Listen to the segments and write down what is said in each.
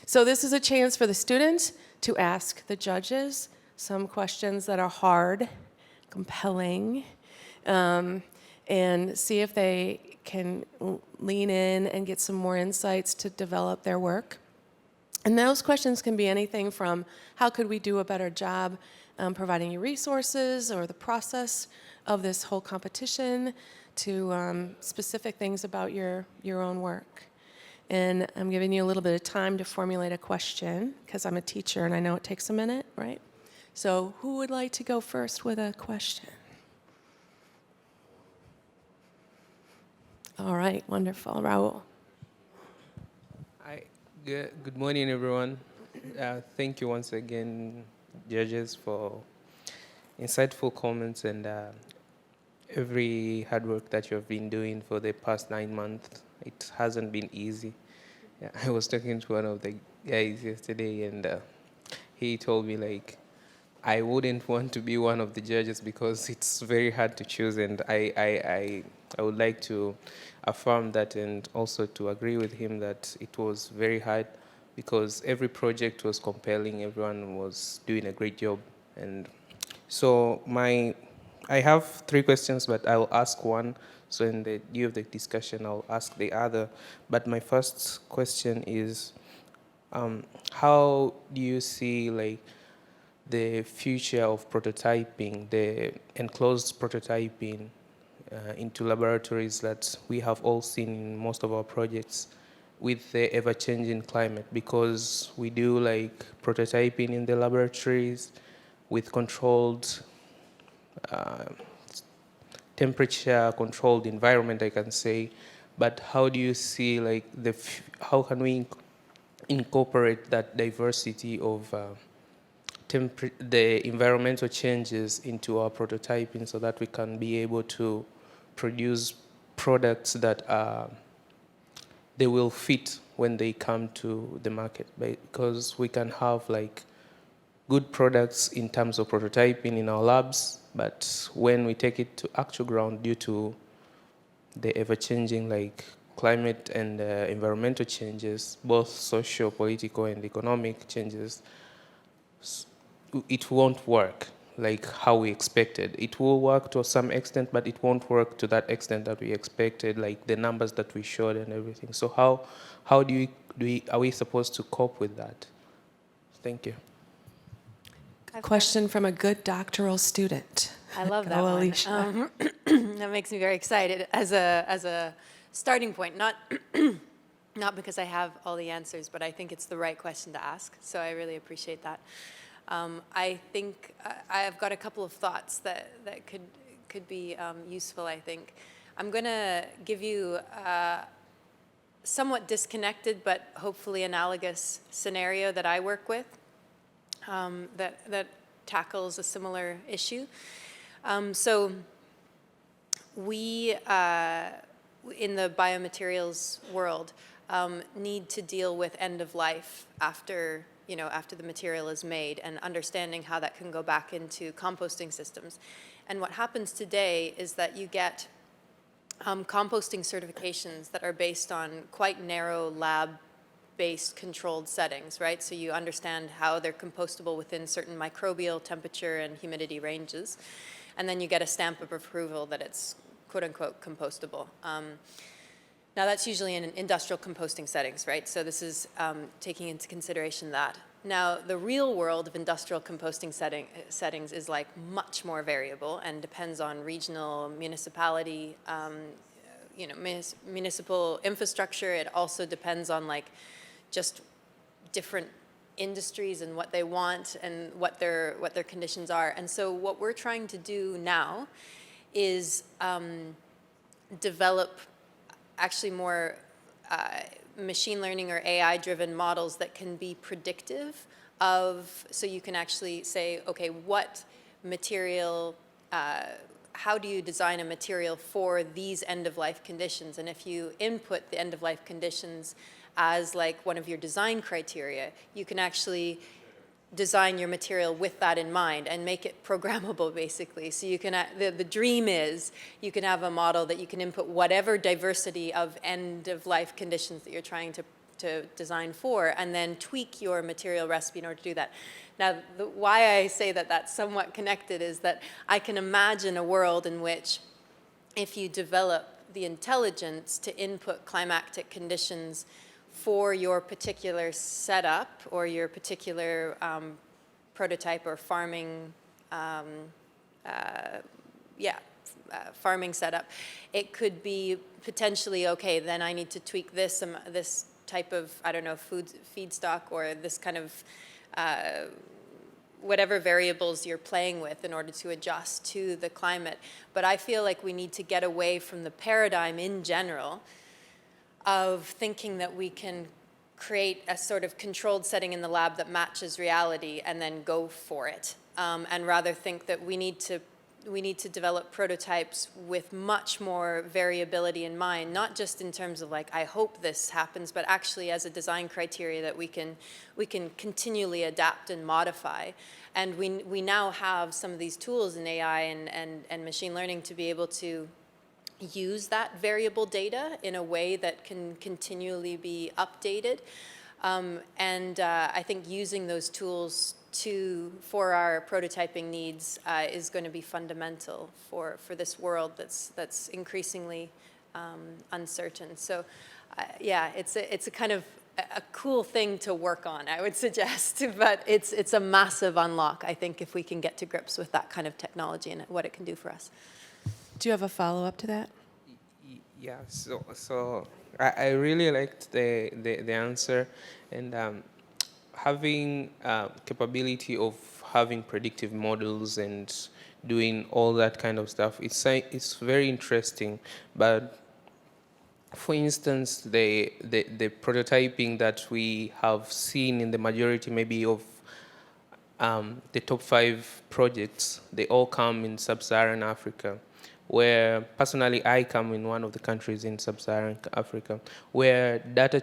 So this is a chance for the students to ask the judges some questions that are hard, compelling, and see if they can lean in and get some more insights to develop their work. And those questions can be anything from how could we do a better job providing you resources or the process of this whole competition to specific things about your own work. And I'm giving you a little bit of time to formulate a question because I'm a teacher and I know it takes a minute, right? So who would like to go first with a question? All right, wonderful. Raul. Hi, good morning, everyone. Thank you once again, judges, for insightful comments and every hard work that you have been doing for the past 9 months. It hasn't been easy. Yeah, I was talking to one of the guys yesterday, and he told me, like, I wouldn't want to be one of the judges because it's very hard to choose, and I would like to affirm that and also to agree with him that it was very hard because every project was compelling, everyone was doing a great job. And so I have 3 questions, but I'll ask one. So in the due of the discussion, I'll ask the other. But my first question is, how do you see like the future of prototyping, the enclosed prototyping into laboratories that we have all seen in most of our projects with the ever-changing climate? Because we do like prototyping in the laboratories with controlled temperature controlled environment, I can say. But how do you see like how can we incorporate that diversity of the environmental changes into our prototyping so that we can be able to produce products that they will fit when they come to the market? Because we can have like good products in terms of prototyping in our labs, but when we take it to actual ground, due to the ever-changing like climate and environmental changes, both social, political, and economic changes, it won't work like how we expected. It will work to some extent, but it won't work to that extent that we expected, like the numbers that we showed and everything. So how are we supposed to cope with that? Thank you. Question from a good doctoral student. I love that Go, one. Alicia. That makes me very excited as a starting point. Not because I have all the answers, but I think it's the right question to ask. So I really appreciate that. I think I've got a couple of thoughts that could be useful. I think I'm going to give you a somewhat disconnected but hopefully analogous scenario that I work with. That tackles a similar issue. So we, in the biomaterials world, need to deal with end of life after the material is made and understanding how that can go back into composting systems. And what happens today is that you get composting certifications that are based on quite narrow lab-based controlled settings, right? So you understand how they're compostable within certain microbial temperature and humidity ranges. And then you get a stamp of approval that it's quote-unquote compostable. Now that's usually in industrial composting settings, right? So this is taking into consideration that. Now the real world of industrial composting settings is like much more variable and depends on regional municipality, municipal infrastructure. It also depends on like just different industries and what they want and what their conditions are. And so what we're trying to do now is develop actually more machine learning or AI-driven models that can be predictive of, so you can actually say, okay, what material, how do you design a material for these end-of-life conditions? And if you input the end-of-life conditions as like one of your design criteria, you can actually design your material with that in mind and make it programmable, basically. So you can, the dream is you can have a model that you can input whatever diversity of end-of-life conditions that you're trying to design for, and then tweak your material recipe in order to do that. Now, why I say that that's somewhat connected is that I can imagine a world in which if you develop the intelligence to input climactic conditions for your particular setup or your particular prototype or farming, farming setup, it could be potentially, okay, then I need to tweak this type of, I don't know, feedstock or this kind of whatever variables you're playing with in order to adjust to the climate. But I feel like we need to get away from the paradigm in general of thinking that we can create a sort of controlled setting in the lab that matches reality and then go for it, and rather think that we need to develop prototypes with much more variability in mind, not just in terms of like, I hope this happens, but actually as a design criteria that we can continually adapt and modify. And we now have some of these tools in AI and machine learning to be able to use that variable data in a way that can continually be updated. I think using those tools for our prototyping needs is going to be fundamental for this world that's increasingly uncertain. So, yeah, it's a kind of a cool thing to work on, I would suggest. But it's a massive unlock, I think, if we can get to grips with that kind of technology and what it can do for us. Do you have a follow-up to that? Yeah, so I really liked the answer, and having capability of having predictive models and doing all that kind of stuff, it's very interesting. But for instance, the prototyping that we have seen in the majority maybe of the top 5 projects, they all come in sub-Saharan Africa, where personally I come in one of the countries in sub-Saharan Africa, where data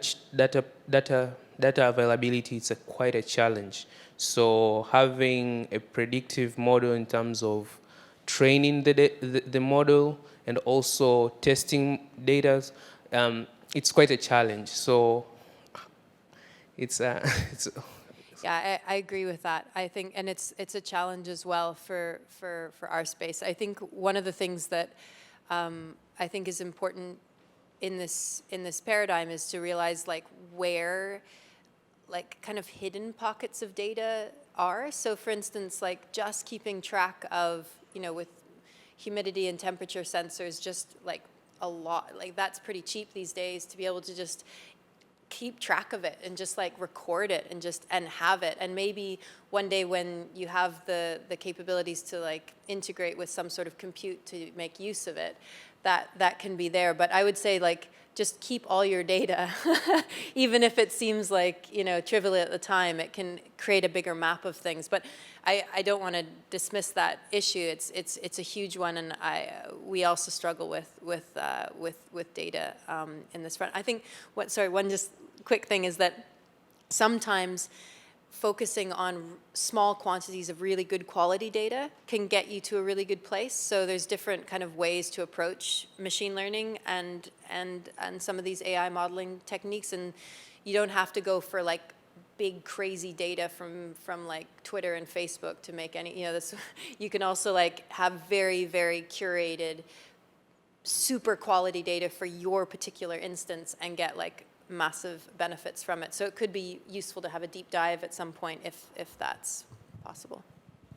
availability is quite a challenge. So having a predictive model in terms of training the model and also testing data, it's quite a challenge. So it's Yeah, I agree with that. I think, and it's a challenge as well for our space. I think one of the things that I think is important in this paradigm is to realize like where like kind of hidden pockets of data are. So for instance, like just keeping track of, with humidity and temperature sensors, just like a lot, like that's pretty cheap these days to be able to just keep track of it and just like record it and have it. And maybe one day when you have the capabilities to like integrate with some sort of compute to make use of it, that can be there. But I would say like just keep all your data, even if it seems like, trivial at the time, it can create a bigger map of things. But I don't want to dismiss that issue. It's a huge one, and we also struggle with data in this front. I think one just quick thing is that sometimes focusing on small quantities of really good quality data can get you to a really good place. So there's different kind of ways to approach machine learning and some of these AI modeling techniques, and you don't have to go for like big crazy data from like Twitter and Facebook to make any, you can also like have very, very curated, super quality data for your particular instance and get like massive benefits from it. So it could be useful to have a deep dive at some point if that's possible.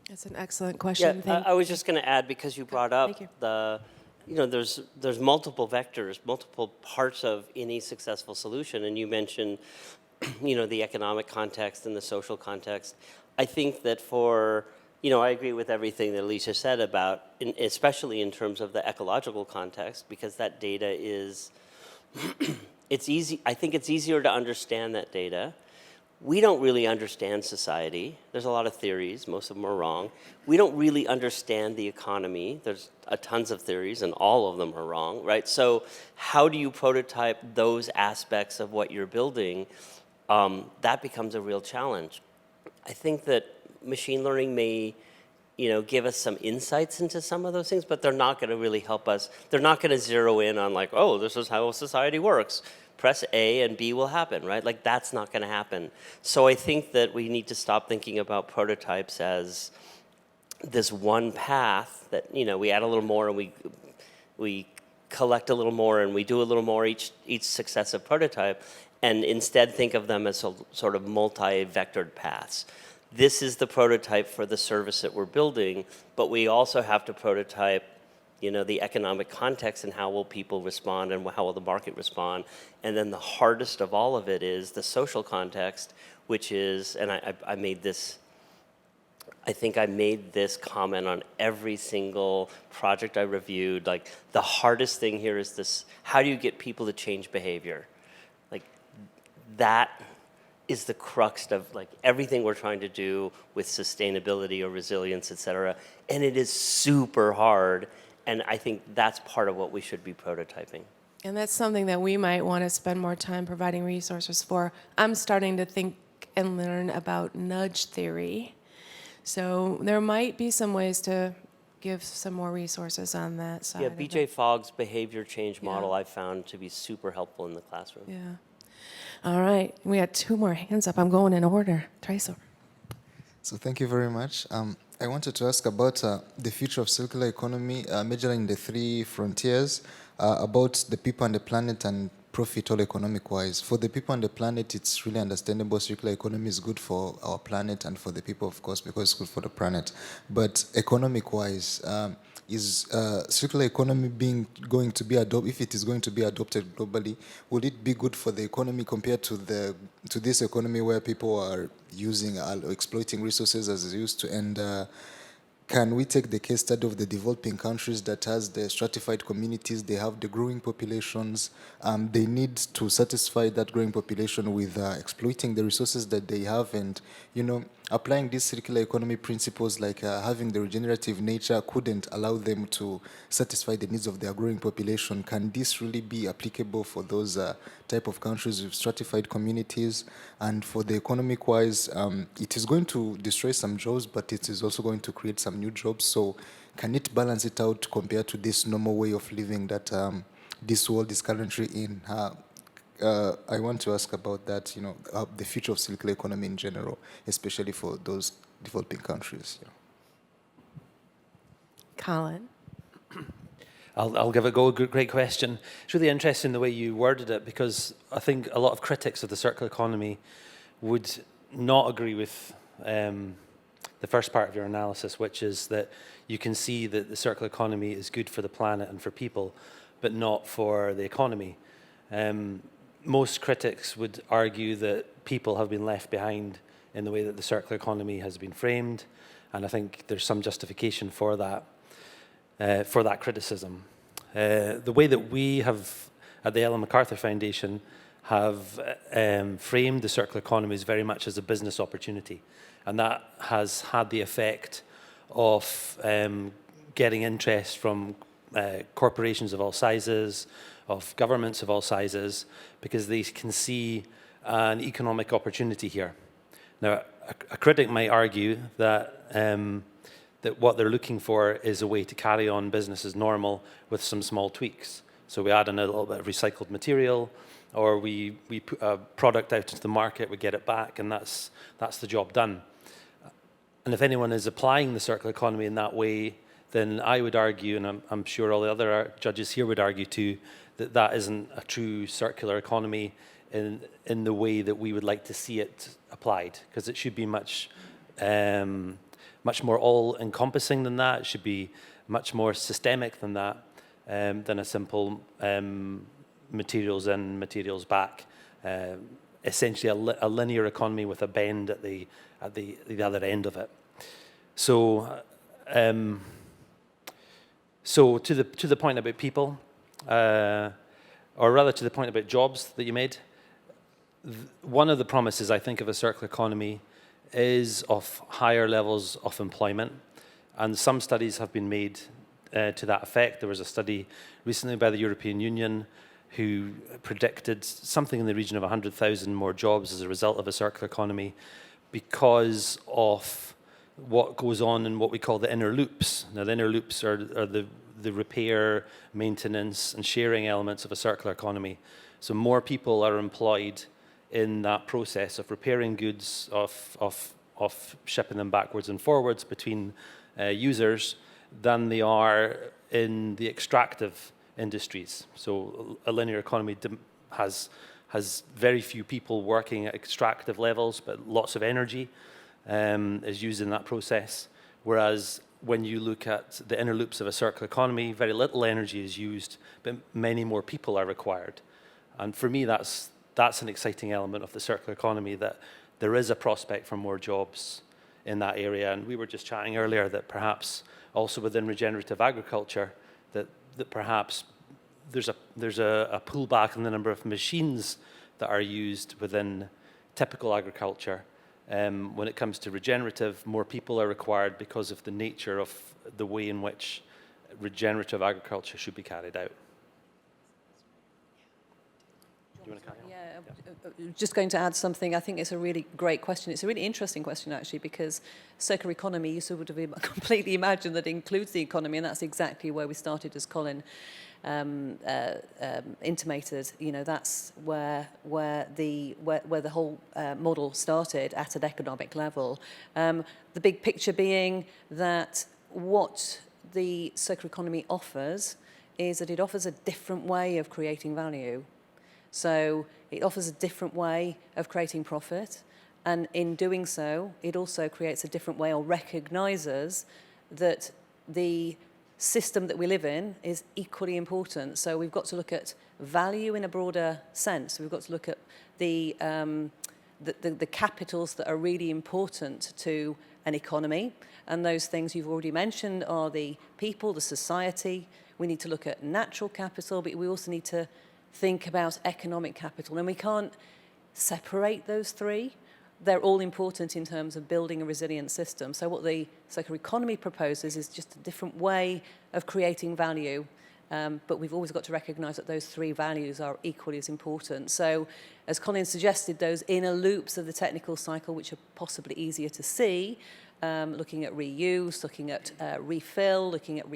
That's an excellent question. Yeah, I was just going to add, because you brought up there's multiple vectors, multiple parts of any successful solution, and you mentioned the economic context and the social context. I think that I agree with everything that Alicia said about, especially in terms of the ecological context, because that data is, it's easy. I think it's easier to understand that data. We don't really understand society. There's a lot of theories. Most of them are wrong. We don't really understand the economy. There's tons of theories, and all of them are wrong, right? So how do you prototype those aspects of what you're building? That becomes a real challenge. I think that machine learning may give us some insights into some of those things, but they're not going to really help us. They're not going to zero in on like, oh, this is how society works. Press A and B will happen, right? Like that's not going to happen. So I think that we need to stop thinking about prototypes as this one path that, we add a little more and we collect a little more and we do a little more each successive prototype, and instead think of them as sort of multi-vectored paths. This is the prototype for the service that we're building, but we also have to prototype, the economic context and how will people respond and how will the market respond. And then the hardest of all of it is the social context, which is, and I made this, I think I made this comment on every single project I reviewed. Like the hardest thing here is this: how do you get people to change behavior? Like that is the crux of like everything we're trying to do with sustainability or resilience, et cetera. And it is super hard. And I think that's part of what we should be prototyping. And that's something that we might want to spend more time providing resources for. I'm starting to think and learn about nudge theory. So there might be some ways to give some more resources on that side. Yeah, of BJ it. Fogg's behavior change model Yeah. I've found to be super helpful in the classroom. Yeah. All right. We had 2 more hands up. I'm going in order. Tracer. So thank you very much. I wanted to ask about the future of circular economy, measuring the 3 frontiers, about the people and the planet and profit all economic-wise. For the people and the planet, it's really understandable circular economy is good for our planet and for the people, of course, because it's good for the planet. But economic-wise, is circular economy going to be adopted? If it is going to be adopted globally, would it be good for the economy compared to this economy where people are using exploiting resources as they used to? And can we take the case study of the developing countries that has the stratified communities? They have the growing populations. They need to satisfy that growing population with exploiting the resources that they have, and applying these circular economy principles like having the regenerative nature couldn't allow them to satisfy the needs of their growing population. Can this really be applicable for those type of countries with stratified communities? And for the economic-wise, it is going to destroy some jobs, but it is also going to create some new jobs. So can it balance it out compared to this normal way of living that this world is currently in? I want to ask about that, the future of circular economy in general, especially for those developing countries. Colin. I'll give it a go. Great question. It's really interesting the way you worded it, because I think a lot of critics of the circular economy would not agree with the first part of your analysis, which is that you can see that the circular economy is good for the planet and for people, but not for the economy. Most critics would argue that people have been left behind in the way that the circular economy has been framed, and I think there's some justification for that criticism. The way that we have, at the Ellen MacArthur Foundation, have framed the circular economy is very much as a business opportunity, and that has had the effect of getting interest from corporations of all sizes, of governments of all sizes, because they can see an economic opportunity here. Now, a critic might argue that that what they're looking for is a way to carry on business as normal with some small tweaks. So we add in a little bit of recycled material, or we put a product out into the market, we get it back, and that's the job done. And if anyone is applying the circular economy in that way, then I would argue, and I'm sure all the other judges here would argue too, that that isn't a true circular economy in the way that we would like to see it applied, because it should be much more all-encompassing than that. It should be much more systemic than that, than a simple materials in, materials back. Essentially, a linear economy with a bend at the other end of it. So, so to the point about people, or rather to the point about jobs that you made, one of the promises, I think, of a circular economy is of higher levels of employment, and some studies have been made to that effect. There was a study recently by the European Union who predicted something in the region of 100,000 more jobs as a result of a circular economy, because of what goes on in what we call the inner loops. Now, the inner loops are the repair, maintenance, and sharing elements of a circular economy. So more people are employed in that process of repairing goods, of shipping them backwards and forwards between users than they are in the extractive industries. So a linear economy has very few people working at extractive levels, but lots of energy is used in that process. Whereas when you look at the inner loops of a circular economy, very little energy is used, but many more people are required. And for me, that's an exciting element of the circular economy, that there is a prospect for more jobs in that area. And we were just chatting earlier that perhaps also within regenerative agriculture, that perhaps there's a pullback in the number of machines that are used within typical agriculture. When it comes to regenerative, more people are required because of the nature of the way in which regenerative agriculture should be carried out. Do you want to carry on? Yeah, just going to add something. I think it's a really great question. It's a really interesting question, actually, because circular economy, you sort of completely imagine that it includes the economy, and that's exactly where we started, as Colin intimated. You know, that's where the whole model started at an economic level. The big picture being that what the circular economy offers is that it offers a different way of creating value. So it offers a different way of creating profit, and in doing so, it also creates a different way, or recognises that the system that we live in is equally important. So we've got to look at value in a broader sense. We've got to look at the capitals that are really important to an economy, and those things you've already mentioned are the people, the society. We need to look at natural capital, but we also need to think about economic capital, and we can't separate those three. They're all important in terms of building a resilient system. So what the circular economy proposes is just a different way of creating value, but we've always got to recognise that those three values are equally as important. So as Colin suggested, those inner loops of the technical cycle, which are possibly easier to see, looking at reuse, looking at refill, looking at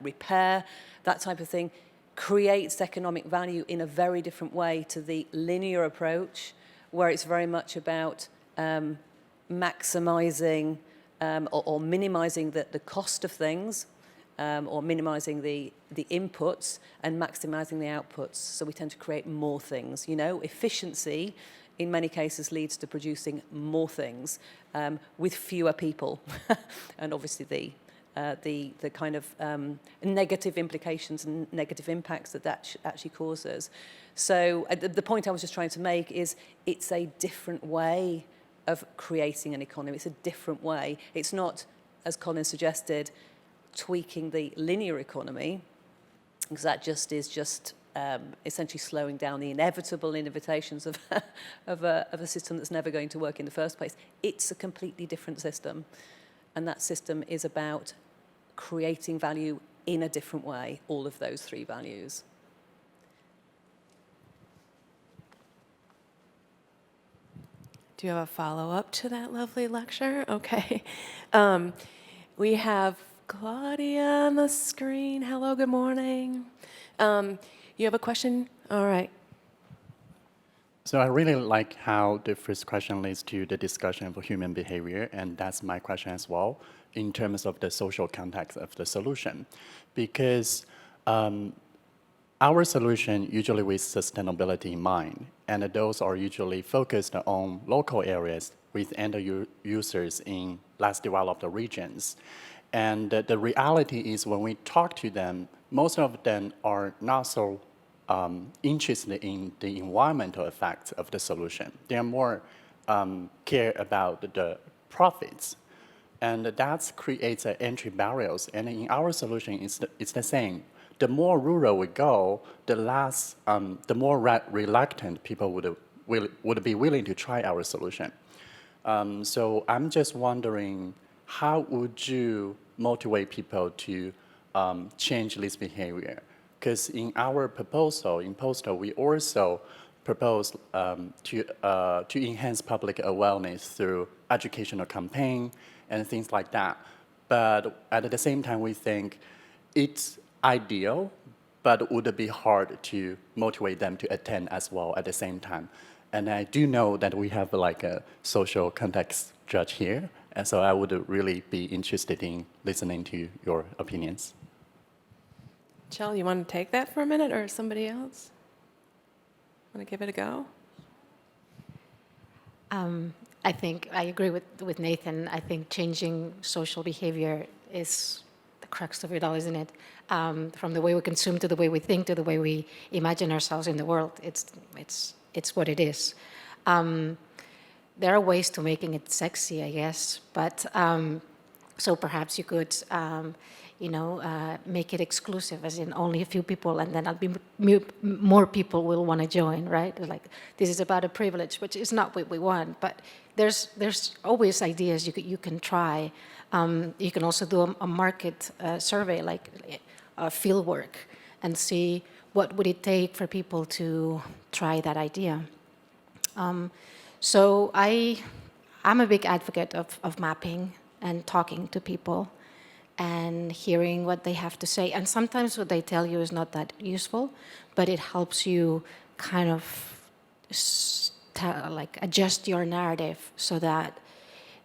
repair, that type of thing, creates economic value in a very different way to the linear approach, where it's very much about maximising or minimising the cost of things, or minimising the inputs and maximising the outputs. So we tend to create more things. You know, efficiency in many cases leads to producing more things with fewer people, and obviously the kind of negative implications and negative impacts that actually causes. So the point I was just trying to make is it's a different way of creating an economy. It's a different way. It's not, as Colin suggested, tweaking the linear economy, because that just is essentially slowing down the inevitable innovations of a system that's never going to work in the first place. It's a completely different system, and that system is about creating value in a different way, all of those three values. Do you have a follow-up to that lovely lecture? Okay. We have Claudia on the screen. Hello, good morning. You have a question? All right. So I really like how the first question leads to the discussion of human behavior, and that's my question as well, in terms of the social context of the solution. Because our solution usually with sustainability in mind, and those are usually focused on local areas with end users in less developed regions. And the reality is when we talk to them, most of them are not so interested in the environmental effects of the solution. They are more care about the profits. And that creates entry barriers. And in our solution, it's the same. The more rural we go, the more reluctant people would be willing to try our solution. So I'm just wondering, how would you motivate people to change this behavior? Because in our proposal, we also propose to enhance public awareness through educational campaign and things like that. But at the same time, we think it's ideal, but would be hard to motivate them to attend as well at the same time. And I do know that we have like a social context judge here, and so I would really be interested in listening to your opinions. Chell, you want to take that for a minute, or somebody else? Want to give it a go? I think I agree with Nathan. I think changing social behavior is the crux of it all, isn't it? From the way we consume to the way we think to the way we imagine ourselves in the world. It's what it is. There are ways to making it sexy, I guess, but so perhaps you could, make it exclusive, as in only a few people, and then more people will want to join, right? Like this is about a privilege, which is not what we want. But there's always ideas you can try. You can also do a market survey, like field work, and see what would it take for people to try that idea. So I'm a big advocate of mapping and talking to people and hearing what they have to say. And sometimes what they tell you is not that useful, but it helps you kind of adjust your narrative so that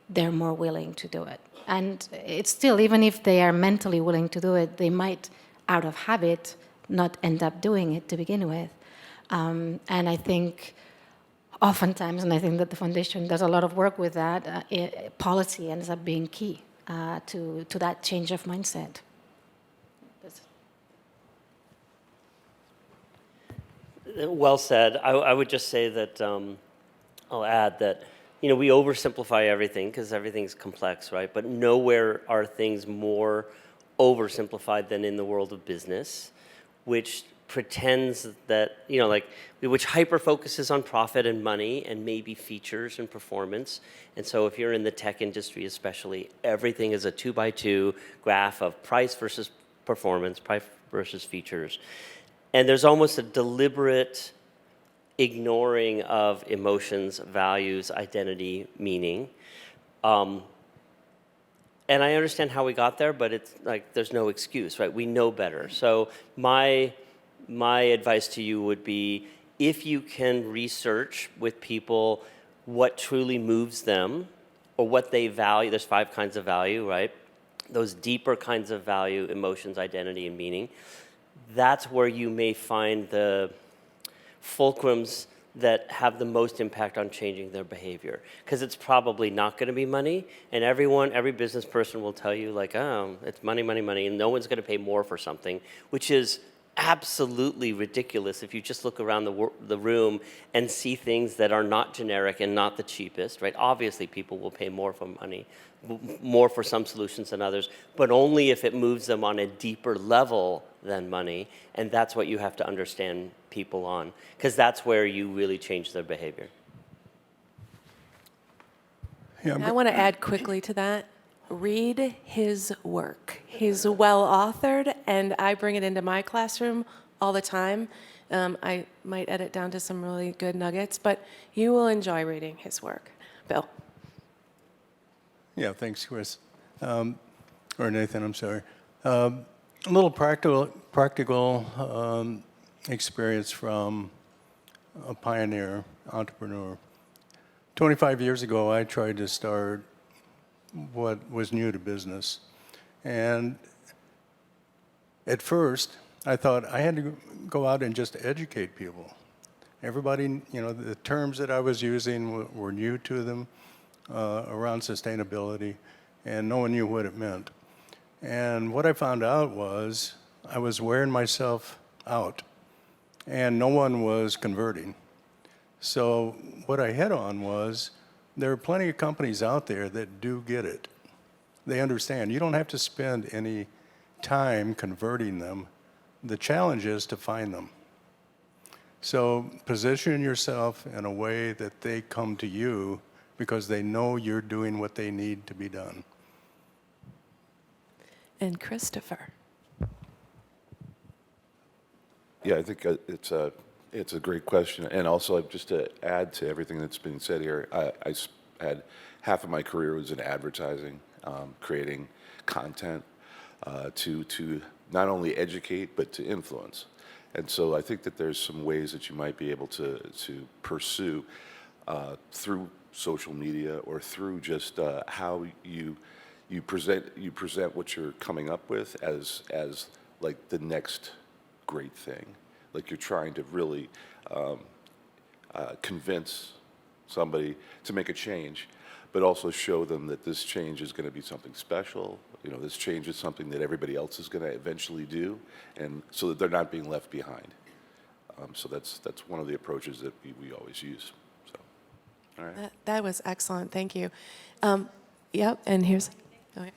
they're more willing to do it. And it's still, even if they are mentally willing to do it, they might, out of habit, not end up doing it to begin with. And I think oftentimes, and I think that the foundation does a lot of work with that, policy ends up being key to that change of mindset. Well said. I would just say that I'll add that we oversimplify everything because everything's complex, right? But nowhere are things more oversimplified than in the world of business, which pretends that, which hyper-focuses on profit and money and maybe features and performance. And so if you're in the tech industry especially, everything is a 2x2 graph of price versus performance, price versus features. And there's almost a deliberate ignoring of emotions, values, identity, meaning. And I understand how we got there, but it's like there's no excuse, right? We know better. So my advice to you would be, if you can research with people what truly moves them or what they value, there's 5 kinds of value, right? Those deeper kinds of value, emotions, identity, and meaning, that's where you may find the fulcrums that have the most impact on changing their behavior. Because it's probably not going to be money, and every business person will tell you, like, oh, it's money, money, money, and no one's going to pay more for something, which is absolutely ridiculous if you just look around the room and see things that are not generic and not the cheapest, right? Obviously, people will pay more for money, more for some solutions than others, but only if it moves them on a deeper level than money, and that's what you have to understand people on, because that's where you really change their behavior. Yeah, I want to add quickly to that. Read his work. He's well authored, and I bring it into my classroom all the time. I might edit down to some really good nuggets, but you will enjoy reading his work. Bill. Yeah, thanks, Chris. Or Nathan, I'm sorry. A little practical experience from a pioneer entrepreneur. 25 years ago, I tried to start what was new to business. And at first, I thought I had to go out and just educate people. Everybody, the terms that I was using were new to them around sustainability, and no one knew what it meant. And what I found out was I was wearing myself out, and no one was converting. So what I hit on was, there are plenty of companies out there that do get it. They understand. You don't have to spend any time converting them. The challenge is to find them. So position yourself in a way that they come to you because they know you're doing what they need to be done. And Christopher. Yeah, I think it's It's a great question. And also, just to add to everything that's been said here, had half of my career was in advertising, creating content to not only educate, but to influence. And so I think that there's some ways that you might be able to pursue through social media or through just how you present what you're coming up with as like the next great thing. Like you're trying to really convince somebody to make a change, but also show them that this change is going to be something special. You know, this change is something that everybody else is going to eventually do, and so that they're not being left behind. So that's one of the approaches that we always use. So, all right. That was excellent. Thank you. Yep, and here's... Okay.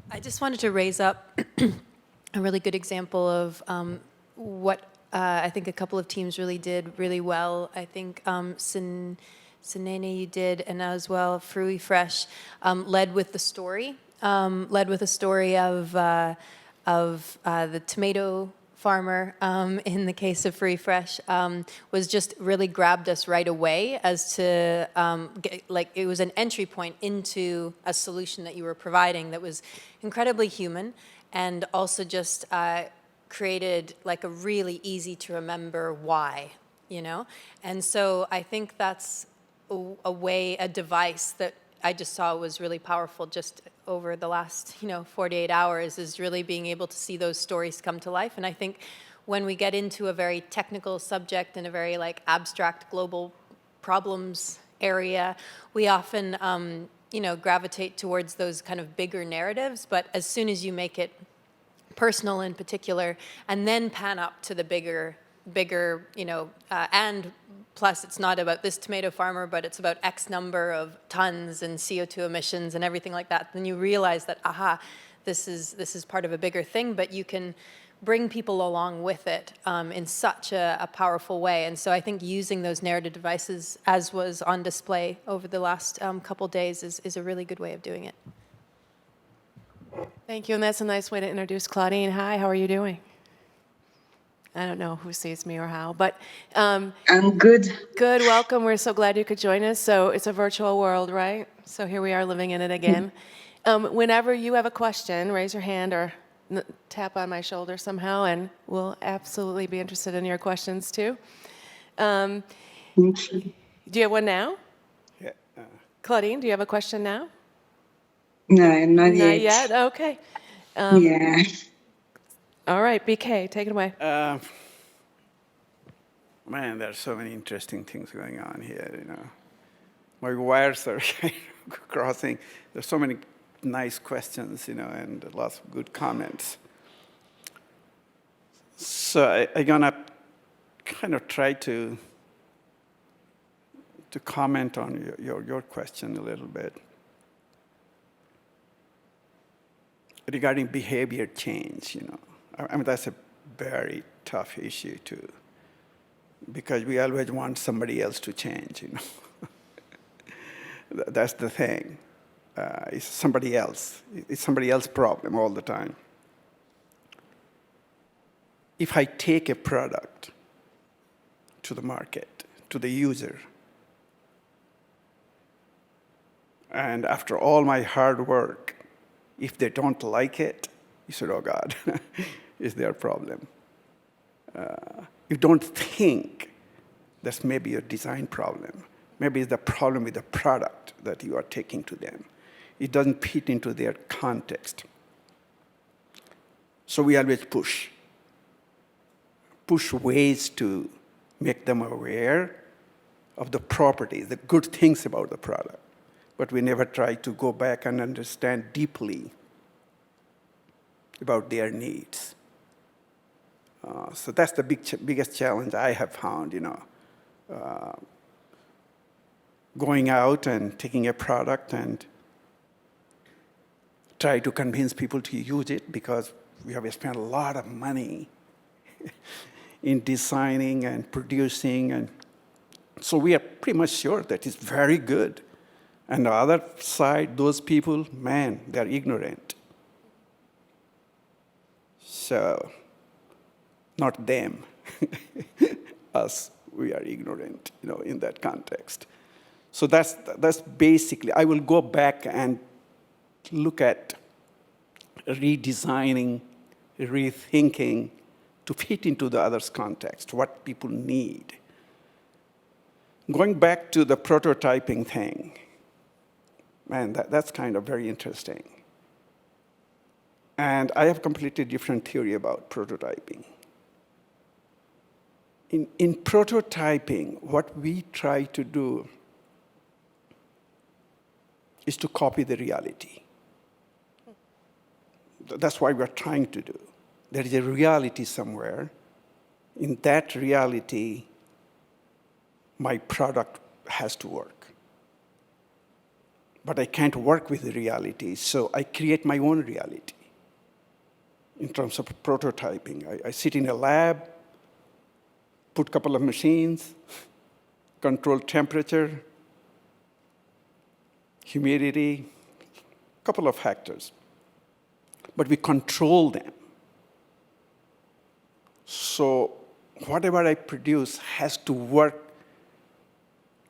I just wanted to raise up a really good example of what I think a couple of teams really did really well. I think Sinene you did, and as well Fruity Fresh led with the story. Led with a story of the tomato farmer in the case of Free Fresh was just really grabbed us right away as to like it was an entry point into a solution that you were providing that was incredibly human and also just created like a really easy to remember why, you know? And so I think that's a device that I just saw was really powerful just over the last, 48 hours is really being able to see those stories come to life. And I think when we get into a very technical subject and a very like abstract global problems area, we often, gravitate towards those kind of bigger narratives. But as soon as you make it personal in particular, and then pan up to the bigger, and plus it's not about this tomato farmer, but it's about X number of tons and CO2 emissions and everything like that, then you realize that, aha, this is part of a bigger thing, but you can bring people along with it in such a powerful way. And so I think using those narrative devices, as was on display over the last couple days, is a really good way of doing it. Thank you, and that's a nice way to introduce Claudine. Hi, how are you doing? I don't know who sees me or how, but... I'm good. Good, welcome. We're so glad you could join us. So it's a virtual world, right? So here we are living in it again. Whenever you have a question, raise your hand or tap on my shoulder somehow, and we'll absolutely be interested in your questions too. Thank you. Do you have one now? Yeah. Claudine, do you have a question now? No, not yet. Not yet? Okay. Yeah. All right, BK, take it away. Man, there's so many interesting things going on here, My wires are crossing. There's so many nice questions, and lots of good comments. So I'm gonna kind of try to comment on your question a little bit regarding behavior change, I mean, that's a very tough issue too, because we always want somebody else to change, That's the thing. It's somebody else. It's somebody else's problem all the time. If I take a product to the market, to the user, and after all my hard work, if they don't like it, you said, oh God, is their problem. You don't think that's maybe a design problem. Maybe it's the problem with the product that you are taking to them. It doesn't fit into their context. So we always push ways to make them aware of the properties, the good things about the product. But we never try to go back and understand deeply about their needs. So that's the biggest challenge I have found, going out and taking a product and try to convince people to use it because we have spent a lot of money in designing and producing. And so we are pretty much sure that it's very good. And the other side, those people, man, they're ignorant. So, not them. us, we are ignorant, in that context. So that's basically, I will go back and look at redesigning, rethinking to fit into the other's context, what people need. Going back to the prototyping thing, man, that's kind of very interesting. And I have a completely different theory about prototyping. In prototyping, what we try to do is to copy the reality. That's what we're trying to do. There is a reality somewhere. In that reality, my product has to work. But I can't work with the reality, so I create my own reality. In terms of prototyping, I sit in a lab, put a couple of machines, control temperature, humidity, a couple of factors. But we control them. So whatever I produce has to work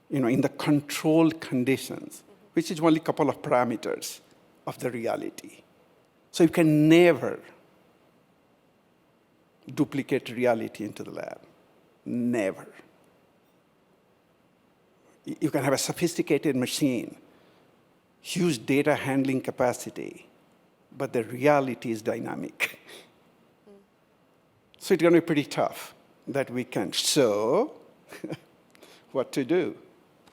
in the controlled conditions, which is only a couple of parameters of the reality. So you can never duplicate reality into the lab. Never. You can have a sophisticated machine, huge data handling capacity, but the reality is dynamic. So it's going to be pretty tough that we can show what to do.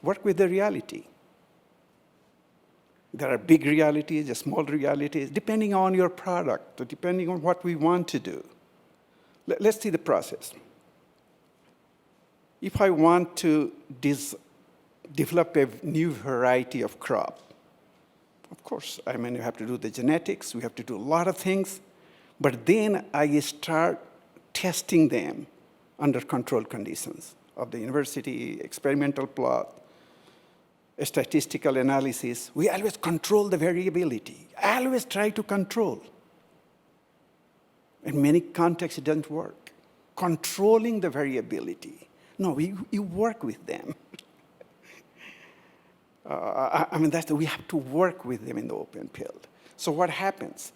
Work with the reality. There are big realities, there are small realities, depending on your product, or depending on what we want to do. Let's see the process. If I want to develop a new variety of crop, of course, you have to do the genetics, we have to do a lot of things, but then I start testing them under controlled conditions of the university, experimental plot, statistical analysis. We always control the variability. I always try to control. In many contexts, it doesn't work. Controlling the variability. No, you work with them. We have to work with them in the open field. So what happens?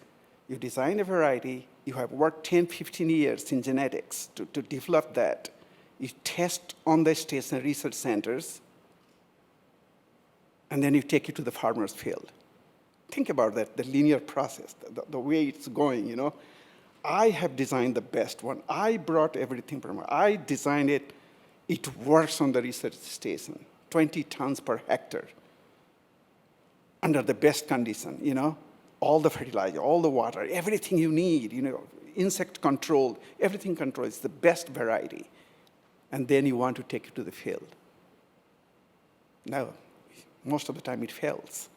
You design a variety, you have worked 10, 15 years in genetics to develop that. You test on the stationary research centers, and then you take it to the farmer's field. Think about that, the linear process, the way it's going, I have designed the best one. I brought everything from I designed it. It works on the research station, 20 tons per hectare, under the best condition, all the fertilizer, all the water, everything you need, insect control, everything controlled. It's the best variety. And then you want to take it to the field. No, most of the time it fails.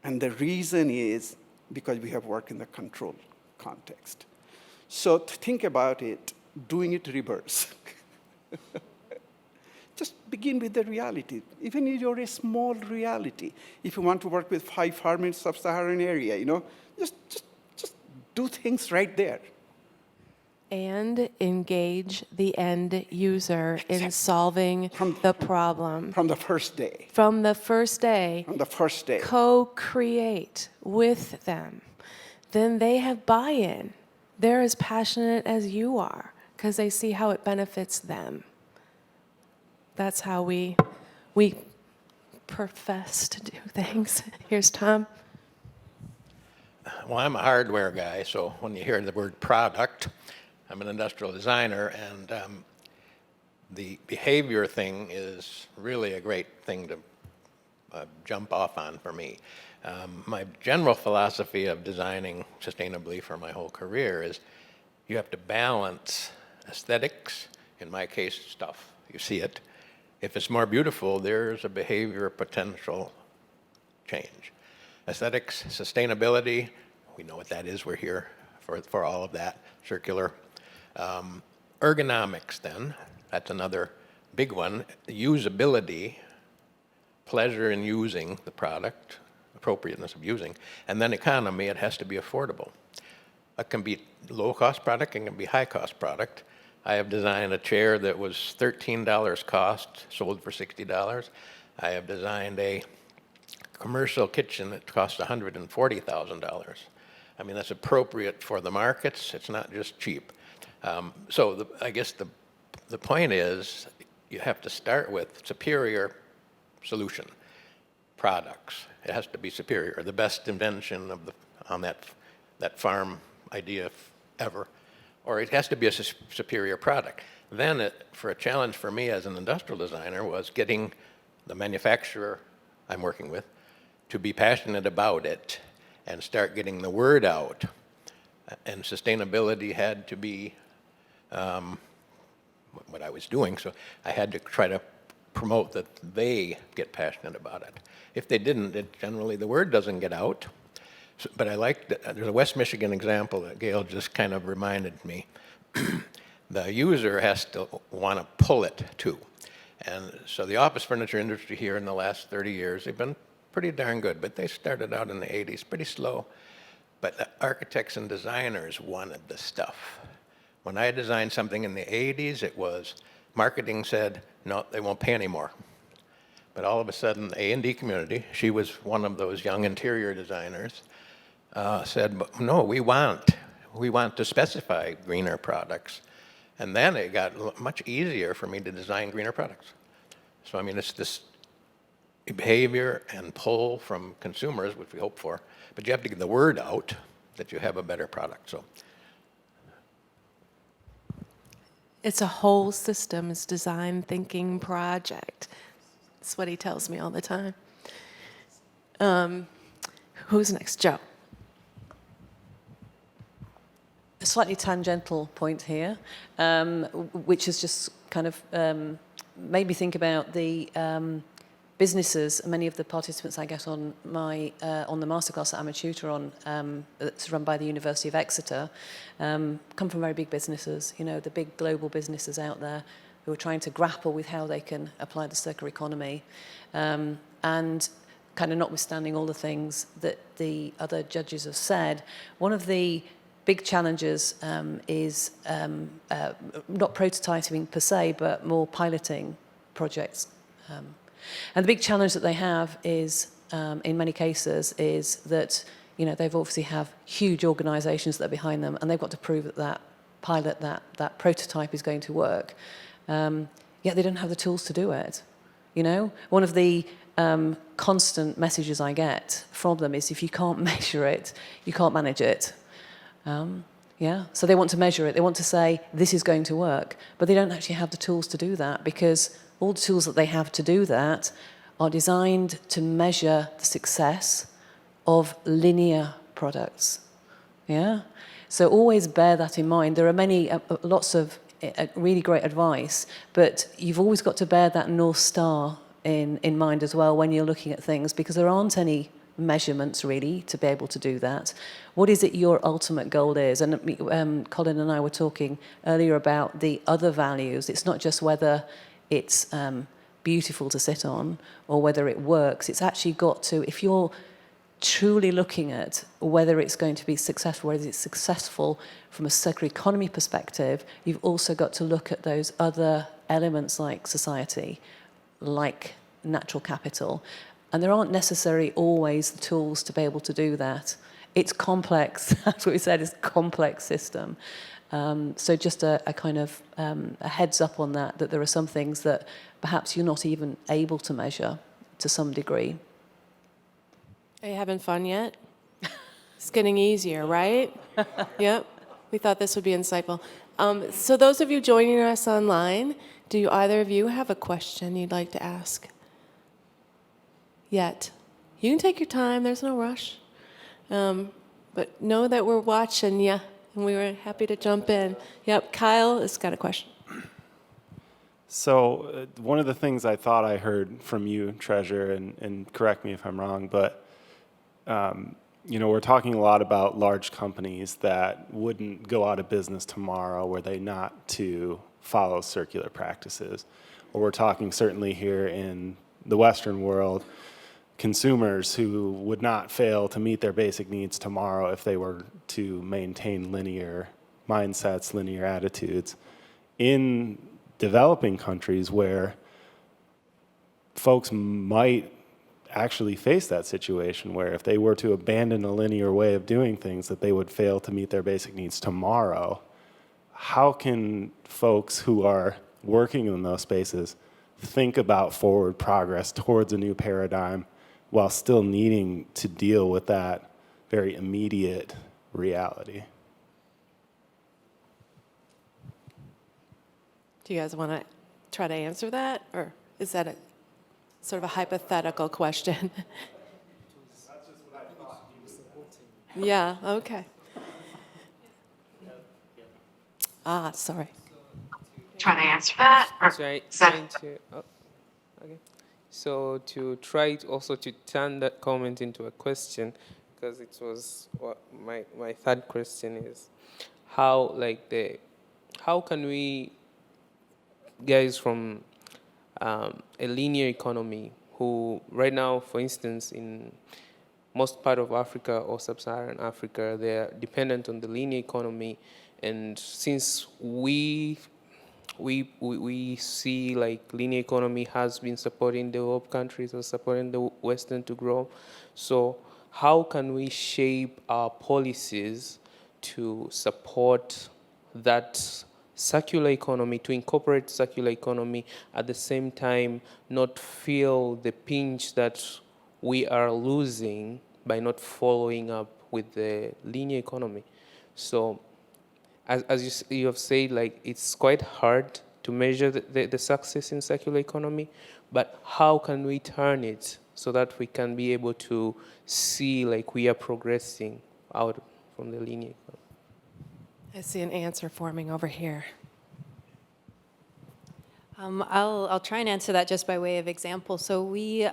And the reason is because we have worked in the control context. So think about it, doing it reverse. Just begin with the reality, even if you're a small reality. If you want to work with 5 farmers in sub-Saharan area, just do things right there. And engage the end user in solving the problem. From the first day. From the first day. From the first day. Co-create with them. Then they have buy-in. They're as passionate as you are because they see how it benefits them. That's how we profess to do things. Here's Tom. Well, I'm a hardware guy, so when you hear the word product, I'm an industrial designer, and the behavior thing is really a great thing to jump off on for me. My general philosophy of designing sustainably for my whole career is you have to balance aesthetics, in my case, stuff. You see it. If it's more beautiful, there's a behavior potential change. Aesthetics, sustainability, we know what that is. We're here for all of that, circular. Ergonomics, then, that's another big one. Usability, pleasure in using the product, appropriateness of using, and then economy, it has to be affordable. It can be low-cost product, it can be high-cost product. I have designed a chair that was $13 cost, sold for $60. I have designed a commercial kitchen that cost $140,000. I mean, that's appropriate for the markets. It's not just cheap. I guess the point is you have to start with superior solution products. It has to be superior, the best invention of on that farm idea ever, or it has to be a superior product. Then for a challenge for me as an industrial designer was getting the manufacturer I'm working with to be passionate about it and start getting the word out. And sustainability had to be what I was doing, so I had to try to promote that they get passionate about it. If they didn't, generally the word doesn't get out. So, but I like there's a West Michigan example that Gail just kind of reminded me. The user has to want to pull it too. And so the office furniture industry here in the last 30 years, they've been pretty darn good, but they started out in the 80s pretty slow. But the architects and designers wanted the stuff. When I designed something in the 80s, it was marketing said, no, they won't pay anymore. But all of a sudden, the A&D community, she was one of those young interior designers, said, no, we want to specify greener products. And then it got much easier for me to design greener products. So, I mean, it's this behavior and pull from consumers, which we hope for, but you have to get the word out that you have a better product. So, It's a whole systems design thinking project. That's what he tells me all the time. Who's next? Joe. A slightly tangential point here, which is just kind of made me think about the businesses. Many of the participants I get on on the masterclass that I'm a tutor on, that's run by the University of Exeter, come from very big businesses. You know, the big global businesses out there who are trying to grapple with how they can apply the circular economy, and kind of notwithstanding all the things that the other judges have said, one of the big challenges is not prototyping per se, but more piloting projects. And the big challenge that they have is, in many cases, is that they've obviously have huge organisations that are behind them, and they've got to prove that that pilot, that prototype is going to work. Yet they don't have the tools to do it. One of the constant messages I get from them is if you can't measure it, you can't manage it. So they want to measure it. They want to say, this is going to work. But they don't actually have the tools to do that, because all the tools that they have to do that are designed to measure the success of linear products. Yeah? So always bear that in mind. There are lots of really great advice, but you've always got to bear that North Star in mind as well when you're looking at things, because there aren't any measurements really to be able to do that. What is it your ultimate goal is? And Colin and I were talking earlier about the other values. It's not just whether it's beautiful to sit on or whether it works. It's actually got to, if you're truly looking at whether it's going to be successful, whether it's successful from a circular economy perspective, you've also got to look at those other elements like society, like natural capital. And there aren't necessarily always the tools to be able to do that. It's complex. That's what we said, it's a complex system. So just a kind of a heads up on that there are some things that perhaps you're not even able to measure to some degree. Are you having fun yet? It's getting easier, right? Yep. We thought this would be insightful. So those of you joining us online, do either of you have a question you'd like to ask? Yet. You can take your time, there's no rush. But know that we're watching you, and we were happy to jump in. Yep, Kyle has got a question. So one of the things I thought I heard from you, Treasure, and correct me if I'm wrong, but we're talking a lot about large companies that wouldn't go out of business tomorrow were they not to follow circular practices. Or we're talking certainly here in the Western world, consumers who would not fail to meet their basic needs tomorrow if they were to maintain linear mindsets, linear attitudes. in developing countries where folks might actually face that situation where if they were to abandon a linear way of doing things, that they would fail to meet their basic needs tomorrow. How can folks who are working in those spaces think about forward progress towards a new paradigm while still needing to deal with that very immediate reality? Do you guys want to try to answer that, or is that a sort of a hypothetical question? Yeah, okay. Ah, sorry. Trying to answer that? Or Trying to, okay. So to try also to turn that comment into a question, because it was what my third question is, how can we guys from a linear economy who right now, for instance, in most part of Africa or sub-Saharan Africa, they're dependent on the linear economy, and since we see like linear economy has been supporting developed countries or supporting the Western to grow. So how can we shape our policies to support that circular economy, to incorporate circular economy, at the same time not feel the pinch that we are losing by not following up with the linear economy? So as you have said, like it's quite hard to measure the success in circular economy, but how can we turn it so that we can be able to see like we are progressing out from the linear economy? I see an answer forming over here. I'll try and answer that just by way of example. So we,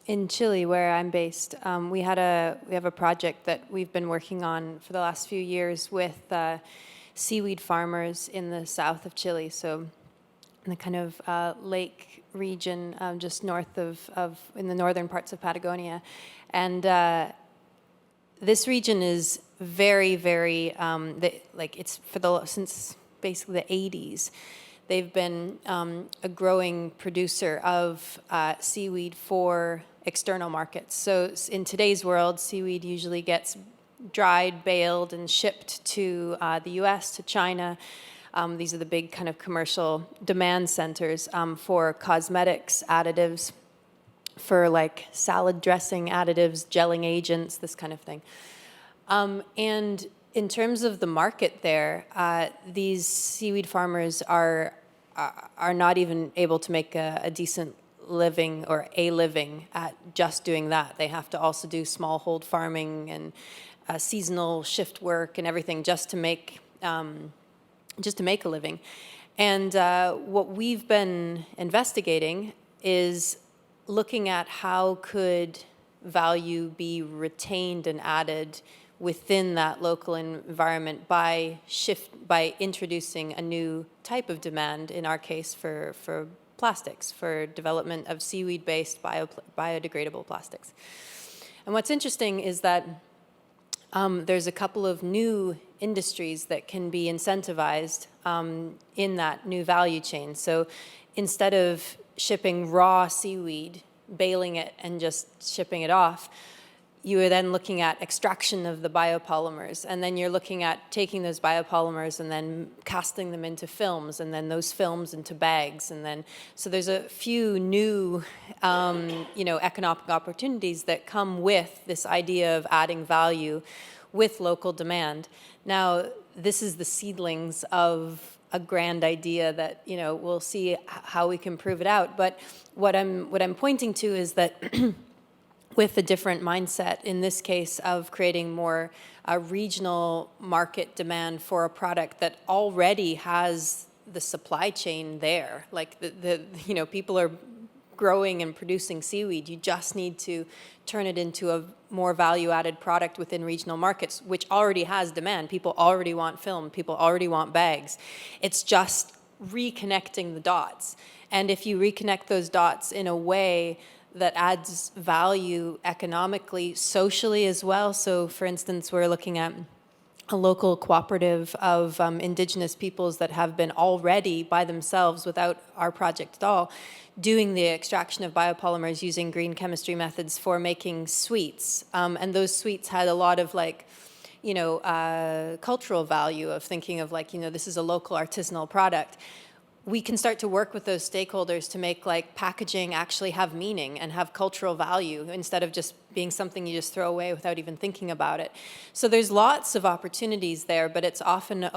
in Chile, where I'm based, we have a project that we've been working on for the last few years with seaweed farmers in the south of Chile, so in the kind of lake region just north of in the northern parts of Patagonia. And this region is very, very, it's since basically the 80s. They've been a growing producer of seaweed for external markets. So in today's world, seaweed usually gets dried, baled, and shipped to the US, to China. These are the big kind of commercial demand centers for cosmetics additives, for like salad dressing additives, gelling agents, this kind of thing. And in terms of the market there, these seaweed farmers are not even able to make a decent living or a living at just doing that. They have to also do small hold farming and seasonal shift work and everything just to make a living. And what we've been investigating is looking at how could value be retained and added within that local environment by introducing a new type of demand, in our case for plastics, for development of seaweed-based biodegradable plastics. And what's interesting is that there's a couple of new industries that can be incentivized in that new value chain. So instead of shipping raw seaweed, baling it, and just shipping it off, you are then looking at extraction of the biopolymers, and then you're looking at taking those biopolymers and then casting them into films, and then those films into bags, and then so there's a few new, economic opportunities that come with this idea of adding value with local demand. Now, this is the seedlings of a grand idea that we'll see how we can prove it out. But what I'm pointing to is that. With a different mindset, in this case of creating more regional market demand for a product that already has the supply chain there. Like people are growing and producing seaweed. You just need to turn it into a more value-added product within regional markets, which already has demand. People already want film. People already want bags. It's just reconnecting the dots. And if you reconnect those dots in a way that adds value economically, socially as well. So for instance, we're looking at a local cooperative of indigenous peoples that have been already by themselves, without our project at all, doing the extraction of biopolymers using green chemistry methods for making sweets. And those sweets had a lot of cultural value of thinking of this is a local artisanal product. We can start to work with those stakeholders to make packaging actually have meaning and have cultural value instead of just being something you just throw away without even thinking about it. So there's lots of opportunities there, but it's often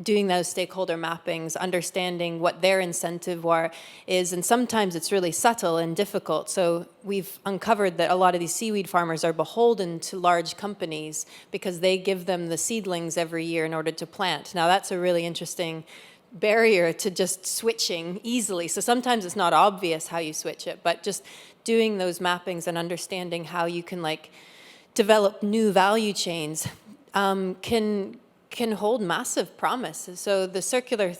doing those stakeholder mappings, understanding what their incentive is, and sometimes it's really subtle and difficult. So we've uncovered that a lot of these seaweed farmers are beholden to large companies because they give them the seedlings every year in order to plant. Now that's a really interesting barrier to just switching easily. So sometimes it's not obvious how you switch it, but just doing those mappings and understanding how you can develop new value chains can hold massive promise. So the circular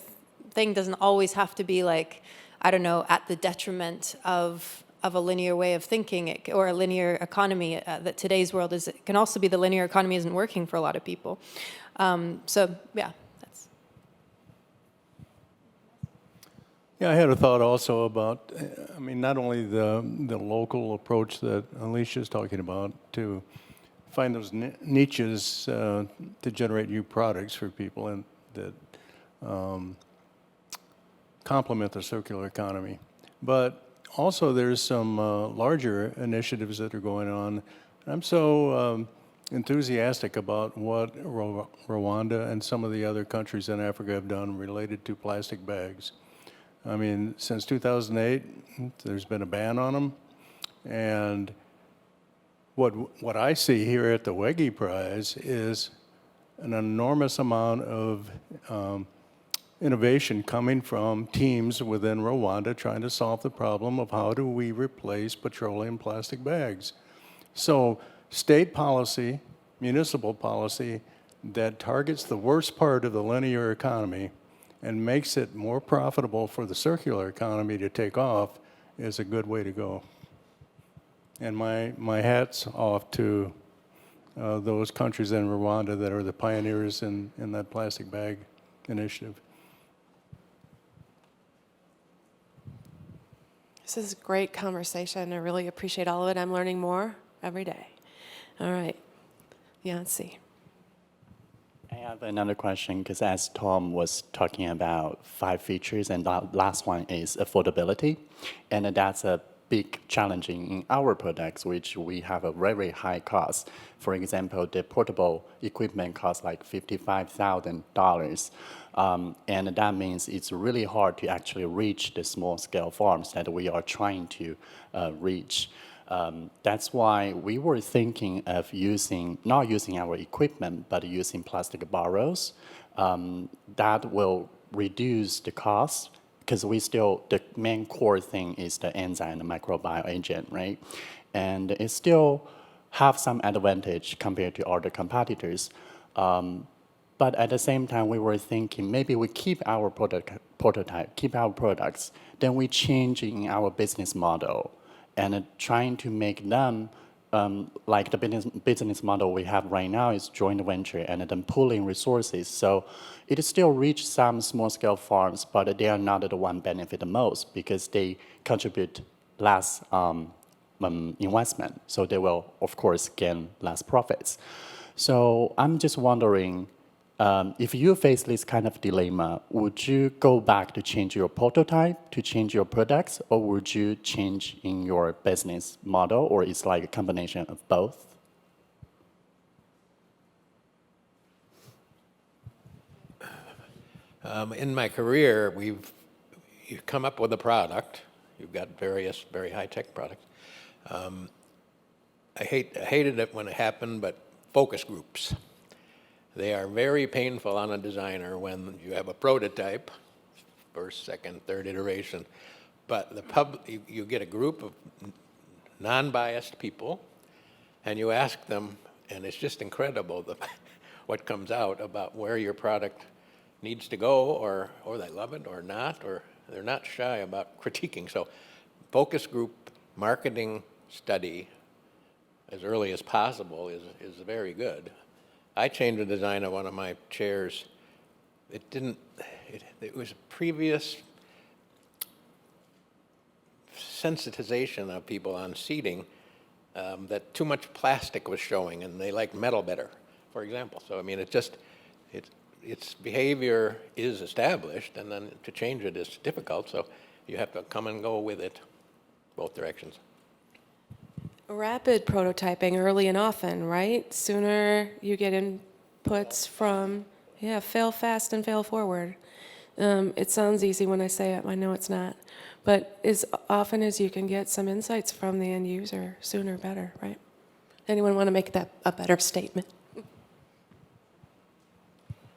thing doesn't always have to be at the detriment of a linear way of thinking or a linear economy that today's world is. It can also be the linear economy isn't working for a lot of people. So yeah. Yeah, I had a thought also about, not only the local approach that Alicia's talking about to find those niches to generate new products for people and that complement the circular economy, but also there's some larger initiatives that are going on. I'm so enthusiastic about what Rwanda and some of the other countries in Africa have done related to plastic bags. Since 2008, there's been a ban on them. And what I see here at the Wege Prize is an enormous amount of innovation coming from teams within Rwanda trying to solve the problem of how do we replace petroleum plastic bags. So state policy, municipal policy that targets the worst part of the linear economy and makes it more profitable for the circular economy to take off is a good way to go. And my hat's off to those countries in Rwanda that are the pioneers in that plastic bag initiative. This is a great conversation. I really appreciate all of it. I'm learning more every day. All right. Yeah, let's see. I have another question because as Tom was talking about 5 features, and the last one is affordability, and that's a big challenge in our products, which we have a very high cost. For example, the portable equipment costs like $55,000, and that means it's really hard to actually reach the small-scale farms that we are trying to reach. That's why we were thinking of not using our equipment, but using plastic barrels. That will reduce the cost because the main core thing is the enzyme, the microbiome agent, right? And it still have some advantage compared to other competitors. But at the same time, we were thinking maybe we keep our prototype, keep our products, then we change in our business model and trying to make them like the business model we have right now is joint venture and then pooling resources. So it still reach some small-scale farms, but they are not the one benefit the most because they contribute less investment. So they will, of course, gain less profits. So I'm just wondering, if you face this kind of dilemma, would you go back to change your prototype, to change your products, or would you change in your business model, or it's like a combination of both? In my career, you've come up with a product. You've got various very high-tech products. I hated it when it happened, but focus groups. They are very painful on a designer when you have a prototype, first, second, third iteration, but you get a group of non-biased people, and you ask them, and it's just incredible what comes out about where your product needs to go, or they love it or not, or they're not shy about critiquing. So focus group marketing study as early as possible is very good. I changed the design of one of my chairs. It was a previous sensitization of people on seating that too much plastic was showing, and they liked metal better, for example. So I mean, its behavior is established, and then to change it is difficult. So you have to come and go with it, both directions. Rapid prototyping early and often, right? Sooner you get inputs from, fail fast and fail forward. It sounds easy when I say it, I know it's not. But as often as you can get some insights from the end user, sooner better, right? Anyone want to make that a better statement?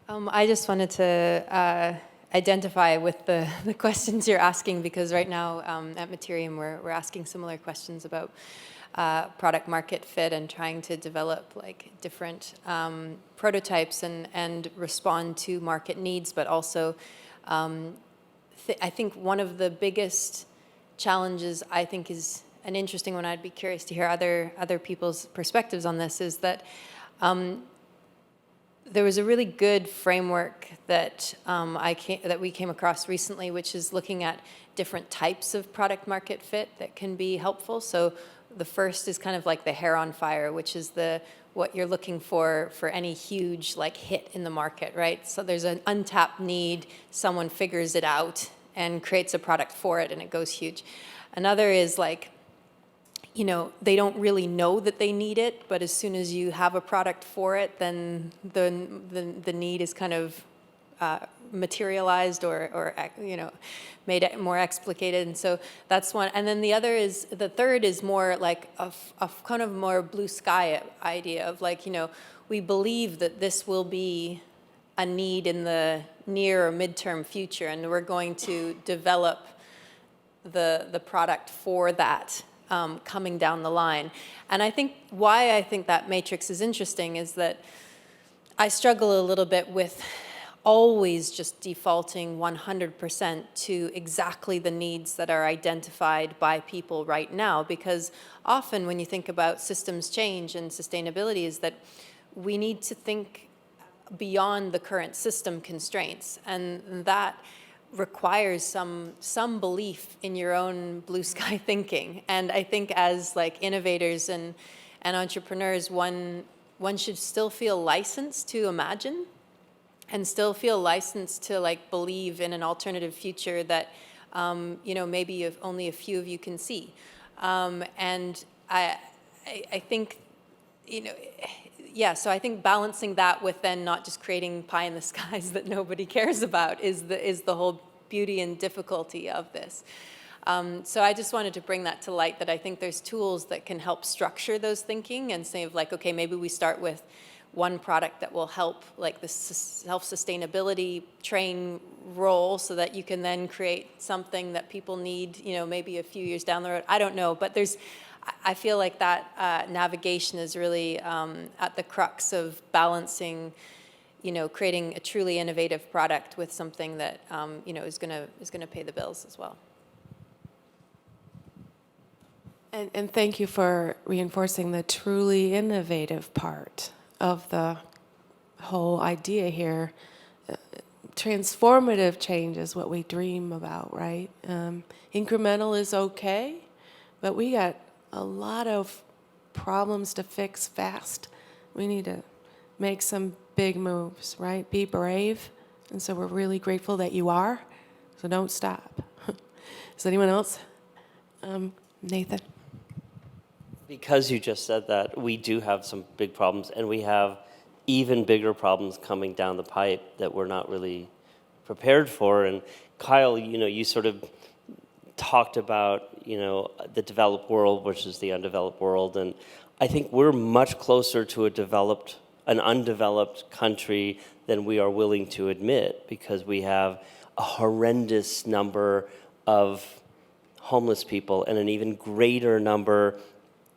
I just wanted to identify with the questions you're asking, because right now at Materium we're asking similar questions about product market fit and trying to develop like different prototypes and respond to market needs, but also I think one of the biggest challenges I think is an interesting one. I'd be curious to hear other people's perspectives on this. Is that there was a really good framework that that we came across recently, which is looking at different types of product market fit that can be helpful. So the first is kind of like the hair on fire, which is what you're looking for any huge like hit in the market, right? So there's an untapped need, someone figures it out and creates a product for it, and it goes huge. Another is like, they don't really know that they need it, but as soon as you have a product for it, then the need is kind of materialized or made more explicated, and so that's one. And then the third is more like a kind of more blue sky idea of like, we believe that this will be a need in the near or midterm future, and we're going to develop the product for that coming down the line. And I think why I think that matrix is interesting is that I struggle a little bit with always just defaulting 100% to exactly the needs that are identified by people right now, because often when you think about systems change and sustainability is that we need to think beyond the current system constraints, and that requires some belief in your own blue sky thinking. And I think as like innovators and entrepreneurs, one should still feel licensed to imagine and still feel licensed to like believe in an alternative future that maybe only a few of you can see. And I think so I think balancing that with then not just creating pie in the skies that nobody cares about is the whole beauty and difficulty of this. So I just wanted to bring that to light, that I think there's tools that can help structure those thinking and say like, okay, maybe we start with one product that will help like the self-sustainability train role so that you can then create something that people need, maybe a few years down the road. I don't know, but I feel like that navigation is really at the crux of balancing, creating a truly innovative product with something that is gonna pay the bills as well. And thank you for reinforcing the truly innovative part of the whole idea here. Transformative change is what we dream about, right? Incremental is okay, but we got a lot of problems to fix fast. We need to make some big moves, right? Be brave. And so we're really grateful that you are. So don't stop. Is anyone else? Nathan? Because you just said that, we do have some big problems, and we have even bigger problems coming down the pipe that we're not really prepared for. And Kyle, you sort of talked about, the developed world versus the undeveloped world. And I think we're much closer to an undeveloped country than we are willing to admit, because we have a horrendous number of homeless people and an even greater number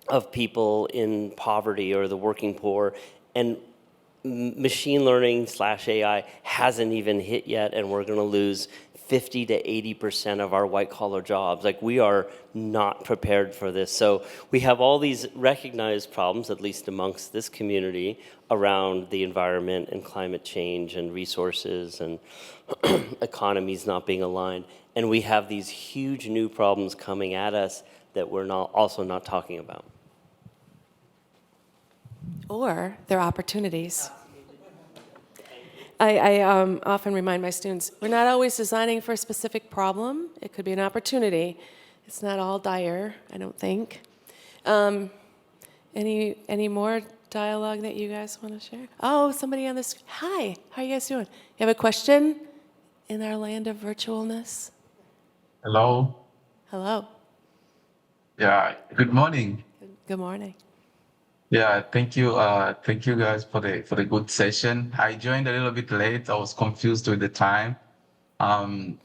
of people in poverty or the working poor. And machine learning / AI hasn't even hit yet, and we're going to lose 50 to 80% of our white collar jobs. Like, we are not prepared for this. So we have all these recognized problems, at least amongst this community, around the environment and climate change and resources and economies not being aligned. And we have these huge new problems coming at us that we're also not talking about. Or they're opportunities. I often remind my students, we're not always designing for a specific problem. It could be an opportunity. It's not all dire, I don't think. Any more dialogue that you guys want to share? Oh, somebody on this. Hi, how are you guys doing? You have a question in our land of virtualness? Hello. Hello. Yeah. Good morning. Good morning. Yeah. Thank you. Thank you guys for the good session. I joined a little bit late. I was confused with the time. I'd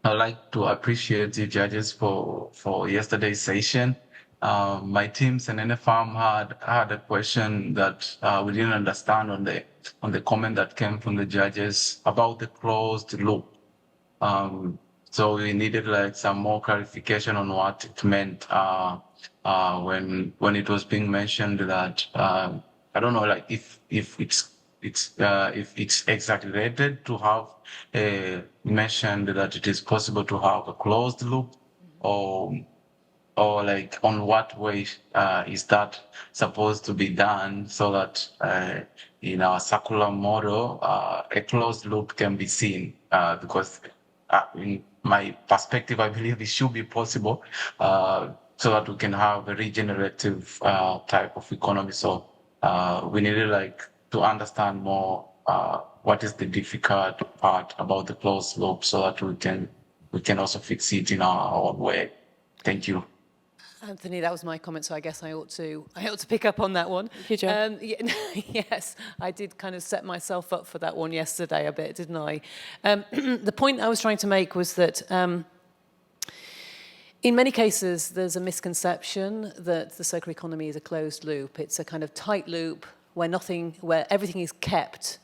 like to appreciate the judges for yesterday's session. My teams and NFAM had a question that we didn't understand on the comment that came from the judges about the closed loop. So we needed like some more clarification on what it meant when it was being mentioned that I don't know, like if it's exaggerated to have mentioned that it is possible to have a closed loop, or like on what way is that supposed to be done so that in our circular model a closed loop can be seen, because in my perspective, I believe it should be possible so that we can have a regenerative type of economy. So we needed like to understand more what is the difficult part about the closed loop so that we can also fix it in our own way. Thank you. Anthony, that was my comment, so I guess I ought to pick up on that one. Thank you, Jo. Yes, I did kind of set myself up for that one yesterday a bit, didn't I? The point I was trying to make was that in many cases, there's a misconception that the circular economy is a closed loop. It's a kind of tight loop where everything is kept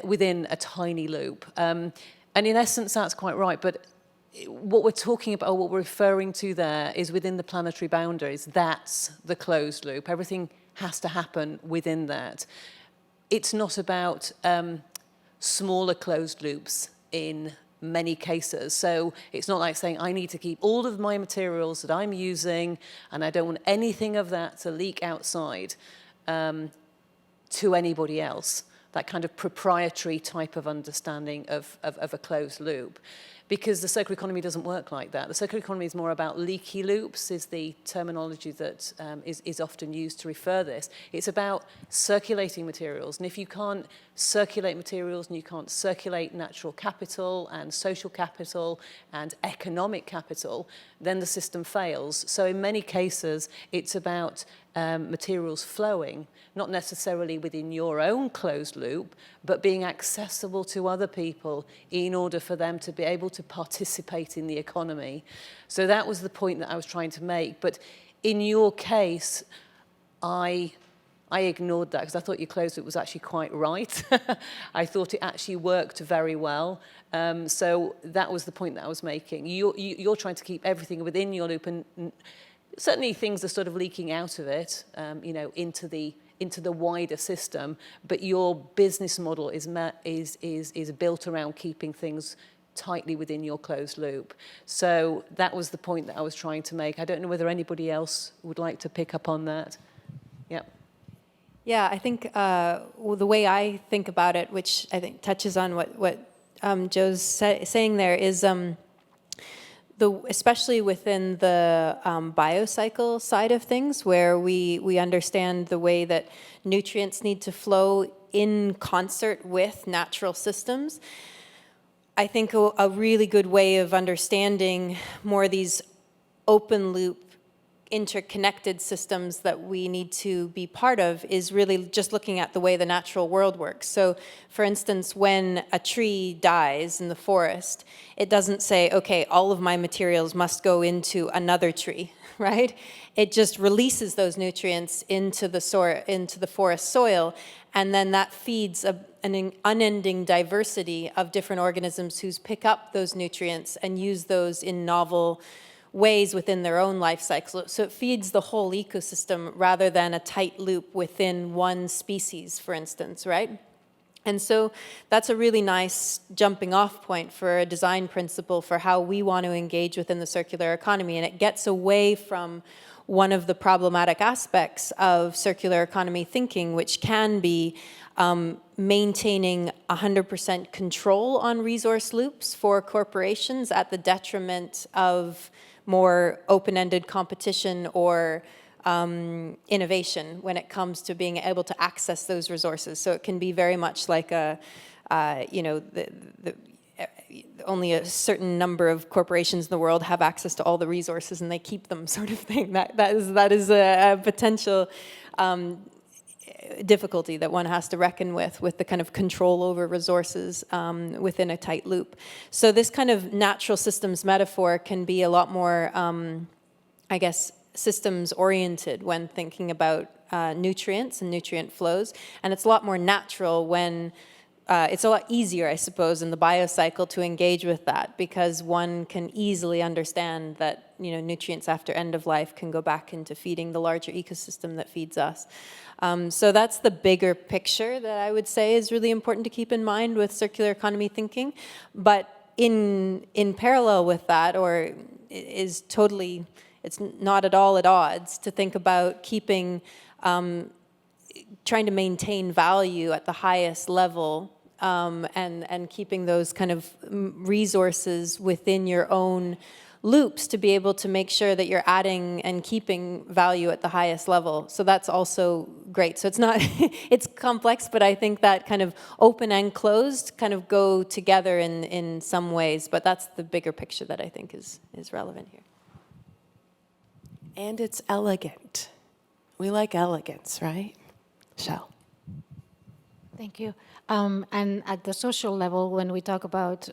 within a tiny loop. And in essence, that's quite right, but what we're talking about, or what we're referring to there, is within the planetary boundaries. That's the closed loop. Everything has to happen within that. It's not about smaller closed loops in many cases. So it's not like saying, I need to keep all of my materials that I'm using, and I don't want anything of that to leak outside to anybody else. That kind of proprietary type of understanding of a closed loop. Because the circular economy doesn't work like that. The circular economy is more about leaky loops, is the terminology that is often used to refer this. It's about circulating materials. And if you can't circulate materials and you can't circulate natural capital and social capital and economic capital, then the system fails. So in many cases, it's about materials flowing, not necessarily within your own closed loop, but being accessible to other people in order for them to be able to participate in the economy. So that was the point that I was trying to make. But in your case, I ignored that because I thought your closed loop was actually quite right. I thought it actually worked very well. So that was the point that I was making. You're trying to keep everything within your loop, and certainly things are sort of leaking out of it, into the wider system. But your business model is built around keeping things tightly within your closed loop. So that was the point that I was trying to make. I don't know whether anybody else would like to pick up on that. Yep. Yeah, I think the way I think about it, which I think touches on what Joe's saying there, is especially within the biocycle side of things, where we understand the way that nutrients need to flow in concert with natural systems. I think a really good way of understanding more of these open loop interconnected systems that we need to be part of is really just looking at the way the natural world works. So, for instance, when a tree dies in the forest, it doesn't say, okay, all of my materials must go into another tree, right? It just releases those nutrients into the forest soil, and then that feeds an unending diversity of different organisms who pick up those nutrients and use those in novel ways within their own life cycle. So it feeds the whole ecosystem rather than a tight loop within one species, for instance, right? And so that's a really nice jumping off point for a design principle for how we want to engage within the circular economy. And it gets away from one of the problematic aspects of circular economy thinking, which can be maintaining 100% control on resource loops for corporations at the detriment of more open-ended competition or innovation when it comes to being able to access those resources. So it can be very much like a, only a certain number of corporations in the world have access to all the resources and they keep them, sort of thing. That is a potential difficulty that one has to reckon with the kind of control over resources within a tight loop. So this kind of natural systems metaphor can be a lot more, I guess, systems oriented when thinking about nutrients and nutrient flows. And it's a lot more natural when it's a lot easier, I suppose, in the biocycle to engage with that, because one can easily understand that, you know, nutrients after end of life can go back into feeding the larger ecosystem that feeds us. So that's the bigger picture that I would say is really important to keep in mind with circular economy thinking. But in parallel with that, or is totally, it's not at all at odds to think about keeping, trying to maintain value at the highest level, and keeping those kind of resources within your own loops to be able to make sure that you're adding and keeping value at the highest level. So that's also great. So it's not, it's complex, but I think that kind of open and closed kind of go together in some ways, but that's the bigger picture that I think is relevant here. And it's elegant. We like elegance, right? Shell. Thank you. And at the social level, when we talk about,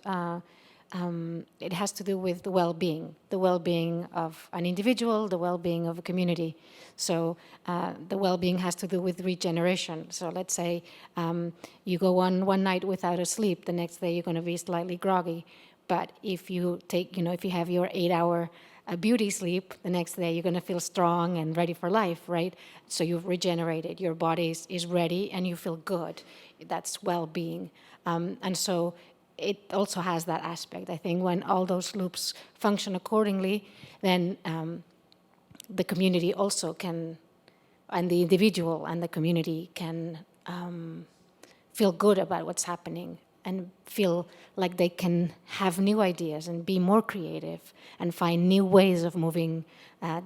it has to do with the well-being of an individual, the well-being of a community. So the well-being has to do with regeneration. So let's say you go one night without a sleep, the next day you're going to be slightly groggy. But if you take, if you have your 8-hour beauty sleep, the next day you're going to feel strong and ready for life, right? So you've regenerated, your body is ready and you feel good. That's well-being. And so it also has that aspect. I think when all those loops function accordingly, then the community also can, and the individual and the community can feel good about what's happening and feel like they can have new ideas and be more creative and find new ways of moving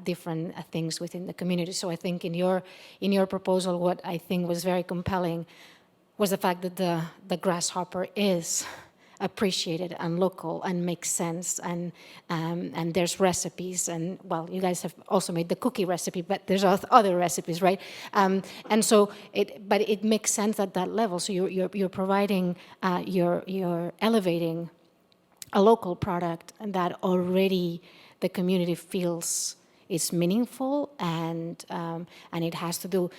different things within the community. So I think in your proposal, what I think was very compelling was the fact that the grasshopper is appreciated and local and makes sense, and there's recipes, and well, you guys have also made the cookie recipe, but there's other recipes, right? And so it makes sense at that level. So you're providing, you're elevating a local product that already the community feels is meaningful, and it has to do.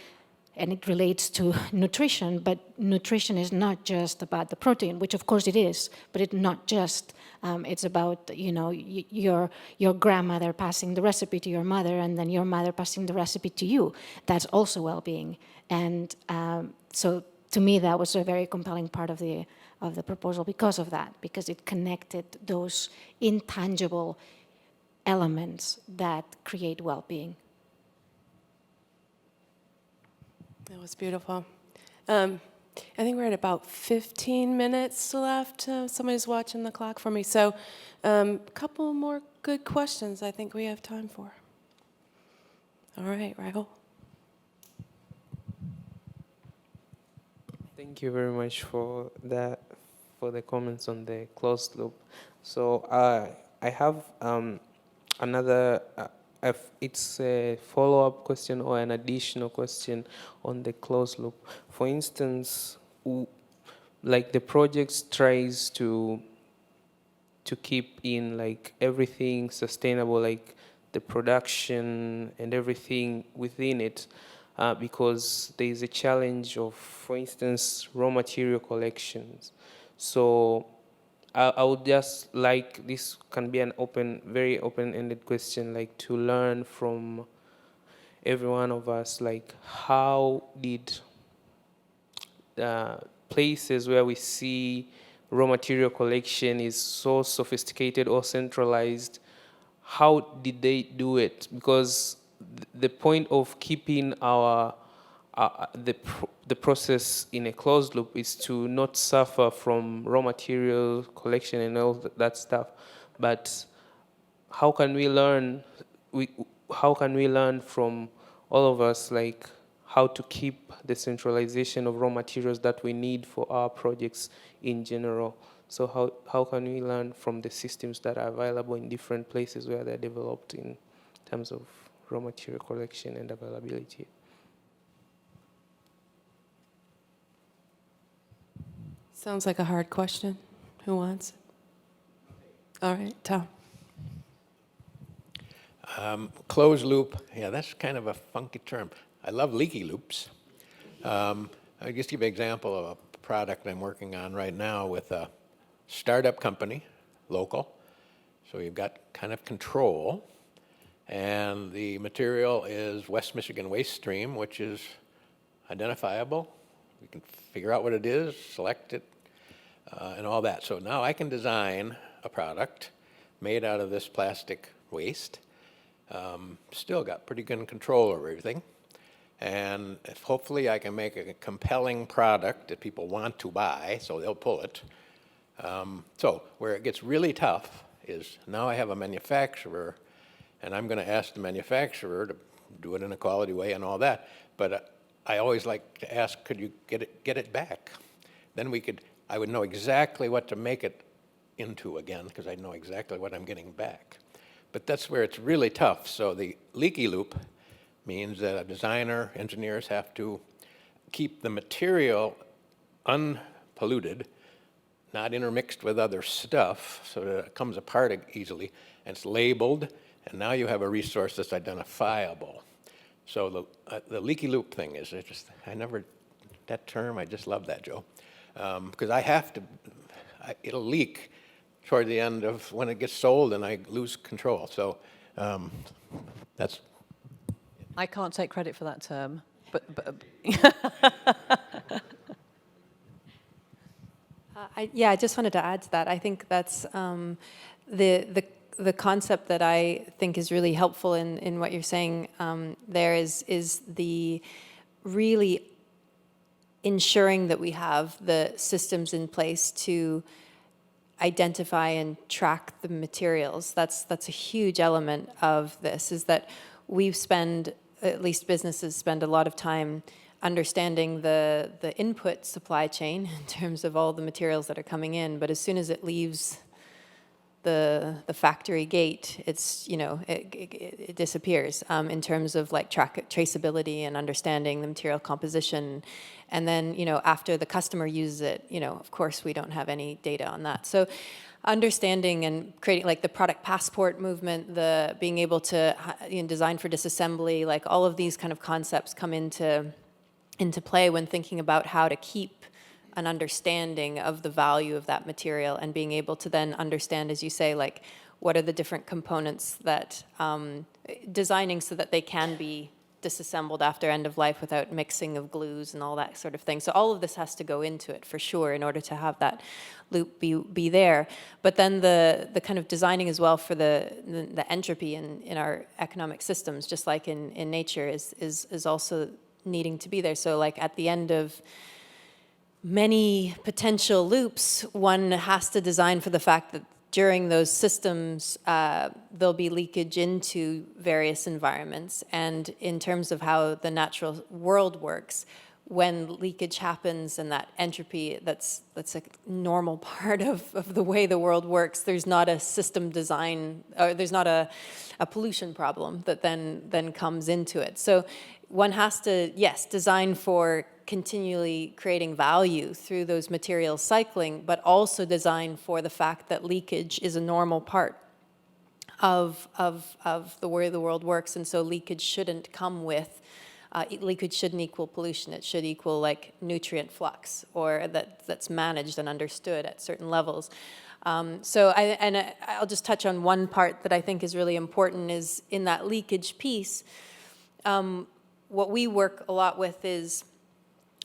And it relates to nutrition, but nutrition is not just about the protein, which of course it is, but it's not just, it's about, your grandmother passing the recipe to your mother and then your mother passing the recipe to you. That's also well-being. And so to me, that was a very compelling part of the proposal because of that, because it connected those intangible elements that create well-being. That was beautiful. I think we're at about 15 minutes left. Somebody's watching the clock for me. So a couple more good questions I think we have time for. All right, Rahul. Thank you very much for that, for the comments on the closed loop. So I have another. It's a follow-up question or an additional question on the closed loop. For instance, like the project tries to keep in like everything sustainable, like the production and everything within it. because there is a challenge of, for instance, raw material collections. So I would just like, this can be an very open-ended question, like to learn from every one of us, like how did places where we see raw material collection is so sophisticated or centralized, how did they do it? Because the point of keeping the process in a closed loop is to not suffer from raw material collection and all that stuff. But how can we learn? How can we learn from all of us, like how to keep the centralization of raw materials that we need for our projects in general? So how can we learn from the systems that are available in different places where they're developed in terms of raw material collection and availability? Sounds like a hard question. Who wants it? All right, Tom. Closed loop, yeah, that's kind of a funky term. I love leaky loops. I'll just give you an example of a product I'm working on right now with a startup company, local. So you've got kind of control. And the material is West Michigan waste stream, which is identifiable. We can figure out what it is, select it, and all that. So now I can design a product made out of this plastic waste. Still got pretty good control over everything. And if hopefully I can make a compelling product that people want to buy, so they'll pull it. So where it gets really tough is now I have a manufacturer, and I'm going to ask the manufacturer to do it in a quality way and all that. But I always like to ask, could you get it back? Then I would know exactly what to make it into again, because I know exactly what I'm getting back. But that's where it's really tough. So the leaky loop means that a designer, engineers have to keep the material unpolluted, not intermixed with other stuff, so that it comes apart easily, and it's labeled, and now you have a resource that's identifiable. So the leaky loop thing is, that term, I just love that, Joe. Because it'll leak toward the end of when it gets sold and I lose control. So that's. I can't take credit for that term, but I just wanted to add to that. I think that's the concept that I think is really helpful in what you're saying there is the really ensuring that we have the systems in place to identify and track the materials. That's a huge element of this, is that at least businesses spend a lot of time understanding the input supply chain in terms of all the materials that are coming in, but as soon as it leaves the factory gate, it disappears in terms of like traceability and understanding the material composition. And then, after the customer uses it, of course, we don't have any data on that. So understanding and creating like the product passport movement, the being able to design for disassembly, like all of these kind of concepts come into play when thinking about how to keep an understanding of the value of that material and being able to then understand, as you say, like what are the different components that designing so that they can be disassembled after end of life without mixing of glues and all that sort of thing. So all of this has to go into it for sure in order to have that loop be there. But then the kind of designing as well for the entropy in our economic systems, just like in nature, is also needing to be there. So like at the end of many potential loops, one has to design for the fact that during those systems, there'll be leakage into various environments. And in terms of how the natural world works, when leakage happens and that entropy, that's a normal part of the way the world works, there's not a system design, or there's not a pollution problem that then comes into it. So one has to, yes, design for continually creating value through those materials cycling, but also design for the fact that leakage is a normal part of the way the world works, and so leakage shouldn't come with leakage shouldn't equal pollution. It should equal like nutrient flux, or that's managed and understood at certain levels. I'll just touch on one part that I think is really important is in that leakage piece. What we work a lot with is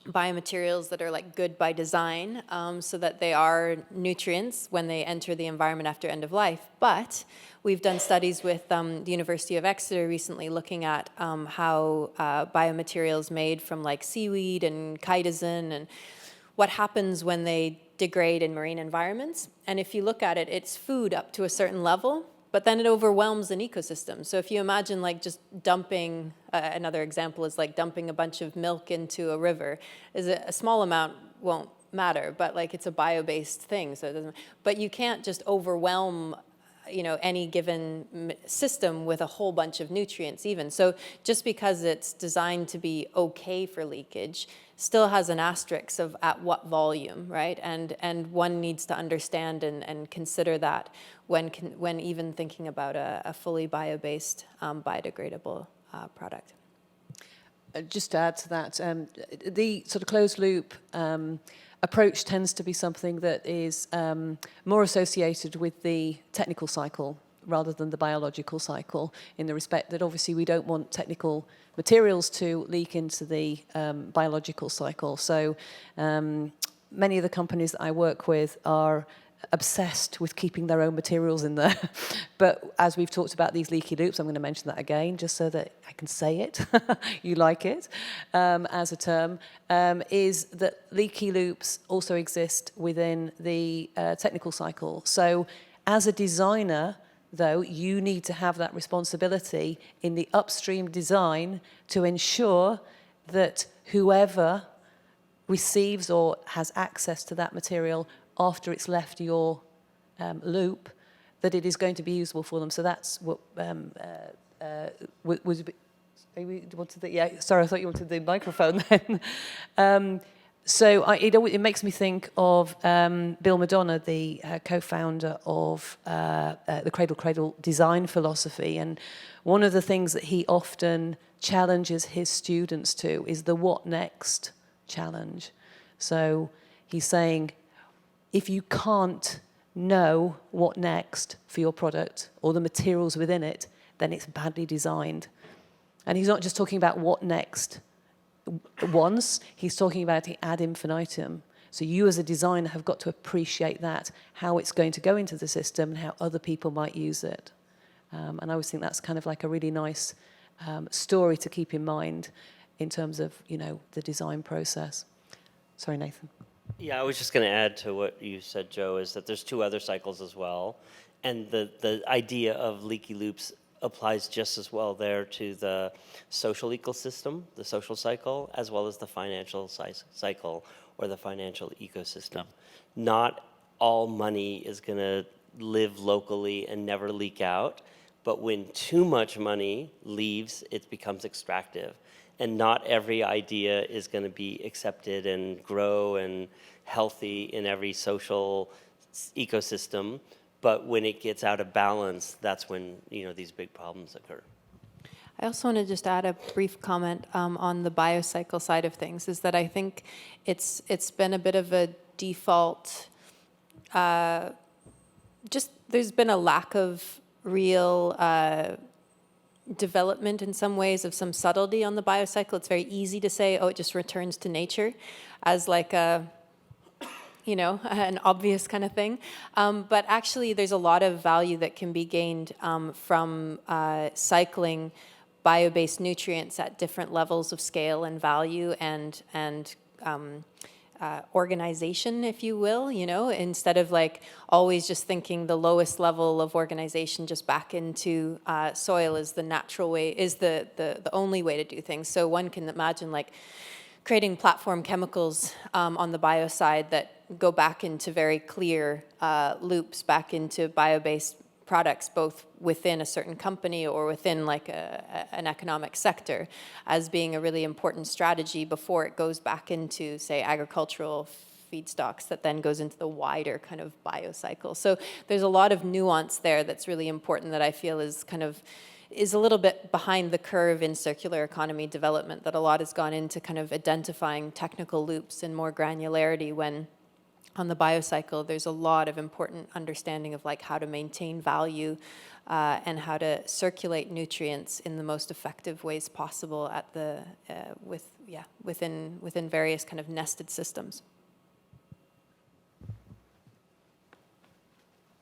biomaterials that are like good by design, so that they are nutrients when they enter the environment after end of life. But we've done studies with the University of Exeter recently looking at how biomaterials made from like seaweed and chitosan and what happens when they degrade in marine environments. And if you look at it, it's food up to a certain level, but then it overwhelms an ecosystem. So if you imagine like just dumping, another example is like dumping a bunch of milk into a river, is a small amount won't matter, but like it's a bio-based thing, so it doesn't, but you can't just overwhelm any given system with a whole bunch of nutrients even. So just because it's designed to be okay for leakage, still has an asterisk of at what volume, right? And one needs to understand and consider that when even thinking about a fully bio-based, biodegradable product. Just to add to that, the sort of closed loop approach tends to be something that is more associated with the technical cycle rather than the biological cycle, in the respect that obviously we don't want technical materials to leak into the biological cycle. So many of the companies that I work with are obsessed with keeping their own materials in there. But as we've talked about these leaky loops, I'm going to mention that again, just so that I can say it, you like it, as a term, is that leaky loops also exist within the technical cycle. So as a designer, though, you need to have that responsibility in the upstream design to ensure that whoever receives or has access to that material after it's left your loop, that it is going to be usable for them. So that's what yeah, sorry, I thought you wanted the microphone then. So it makes me think of Bill Madonna, the co-founder of the Cradle Cradle design philosophy. And one of the things that he often challenges his students to is the what next challenge. So he's saying, if you can't know what next for your product or the materials within it, then it's badly designed. And he's not just talking about what next once, he's talking about it ad infinitum. So you as a designer have got to appreciate that, how it's going to go into the system and how other people might use it. And I always think that's kind of like a really nice story to keep in mind in terms of, the design process. Sorry, Nathan. Yeah, I was just going to add to what you said, Joe, is that there's two other cycles as well. And the idea of leaky loops applies just as well there to the social ecosystem, the social cycle, as well as the financial cycle or the financial ecosystem. Not all money is going to live locally and never leak out, but when too much money leaves, it becomes extractive. And not every idea is going to be accepted and grow and healthy in every social ecosystem. But when it gets out of balance, that's when these big problems occur. I also want to just add a brief comment on the biocycle side of things, is that I think it's been a bit of a default, there's been a lack of real development in some ways of some subtlety on the biocycle. It's very easy to say, oh, it just returns to nature as like an obvious kind of thing. But actually, there's a lot of value that can be gained from cycling bio-based nutrients at different levels of scale and value and organization, if you will, instead of like always just thinking the lowest level of organization just back into soil is the natural way, is the only way to do things. So one can imagine like creating platform chemicals on the bio side that go back into very clear loops, back into bio-based products, both within a certain company or within like an economic sector, as being a really important strategy before it goes back into, say, agricultural feedstocks that then goes into the wider kind of biocycle. So there's a lot of nuance there that's really important that I feel is kind of is a little bit behind the curve in circular economy development, that a lot has gone into kind of identifying technical loops and more granularity, when on the biocycle, there's a lot of important understanding of like how to maintain value and how to circulate nutrients in the most effective ways possible at the within various kind of nested systems.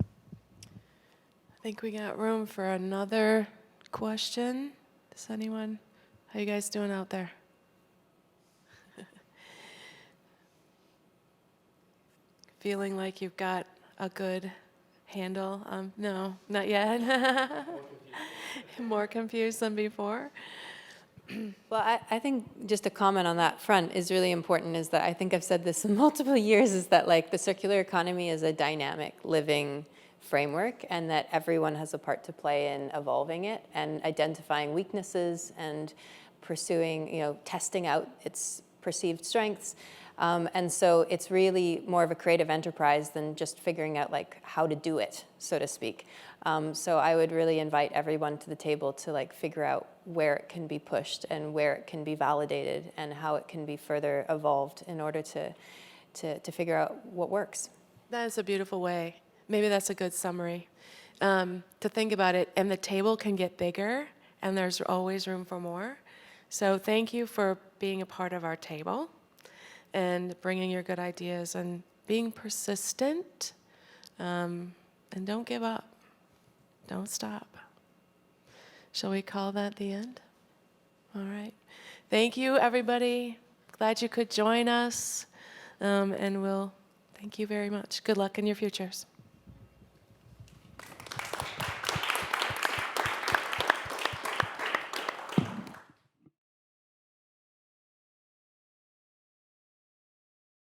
I think we got room for another question. Does anyone? How you guys doing out there? Feeling like you've got a good handle? No, not yet. More confused than before. Well, I think just a comment on that front is really important, is that I think I've said this in multiple years, is that like the circular economy is a dynamic, living framework, and that everyone has a part to play in evolving it and identifying weaknesses and pursuing, testing out its perceived strengths. And so it's really more of a creative enterprise than just figuring out like how to do it, so to speak. So I would really invite everyone to the table to like figure out where it can be pushed and where it can be validated and how it can be further evolved in order to figure out what works. That is a beautiful way. Maybe that's a good summary to think about it. And the table can get bigger, and there's always room for more. So thank you for being a part of our table and bringing your good ideas and being persistent. And don't give up. Don't stop. Shall we call that the end? All right. Thank you, everybody. Glad you could join us. And we'll thank you very much. Good luck in your futures.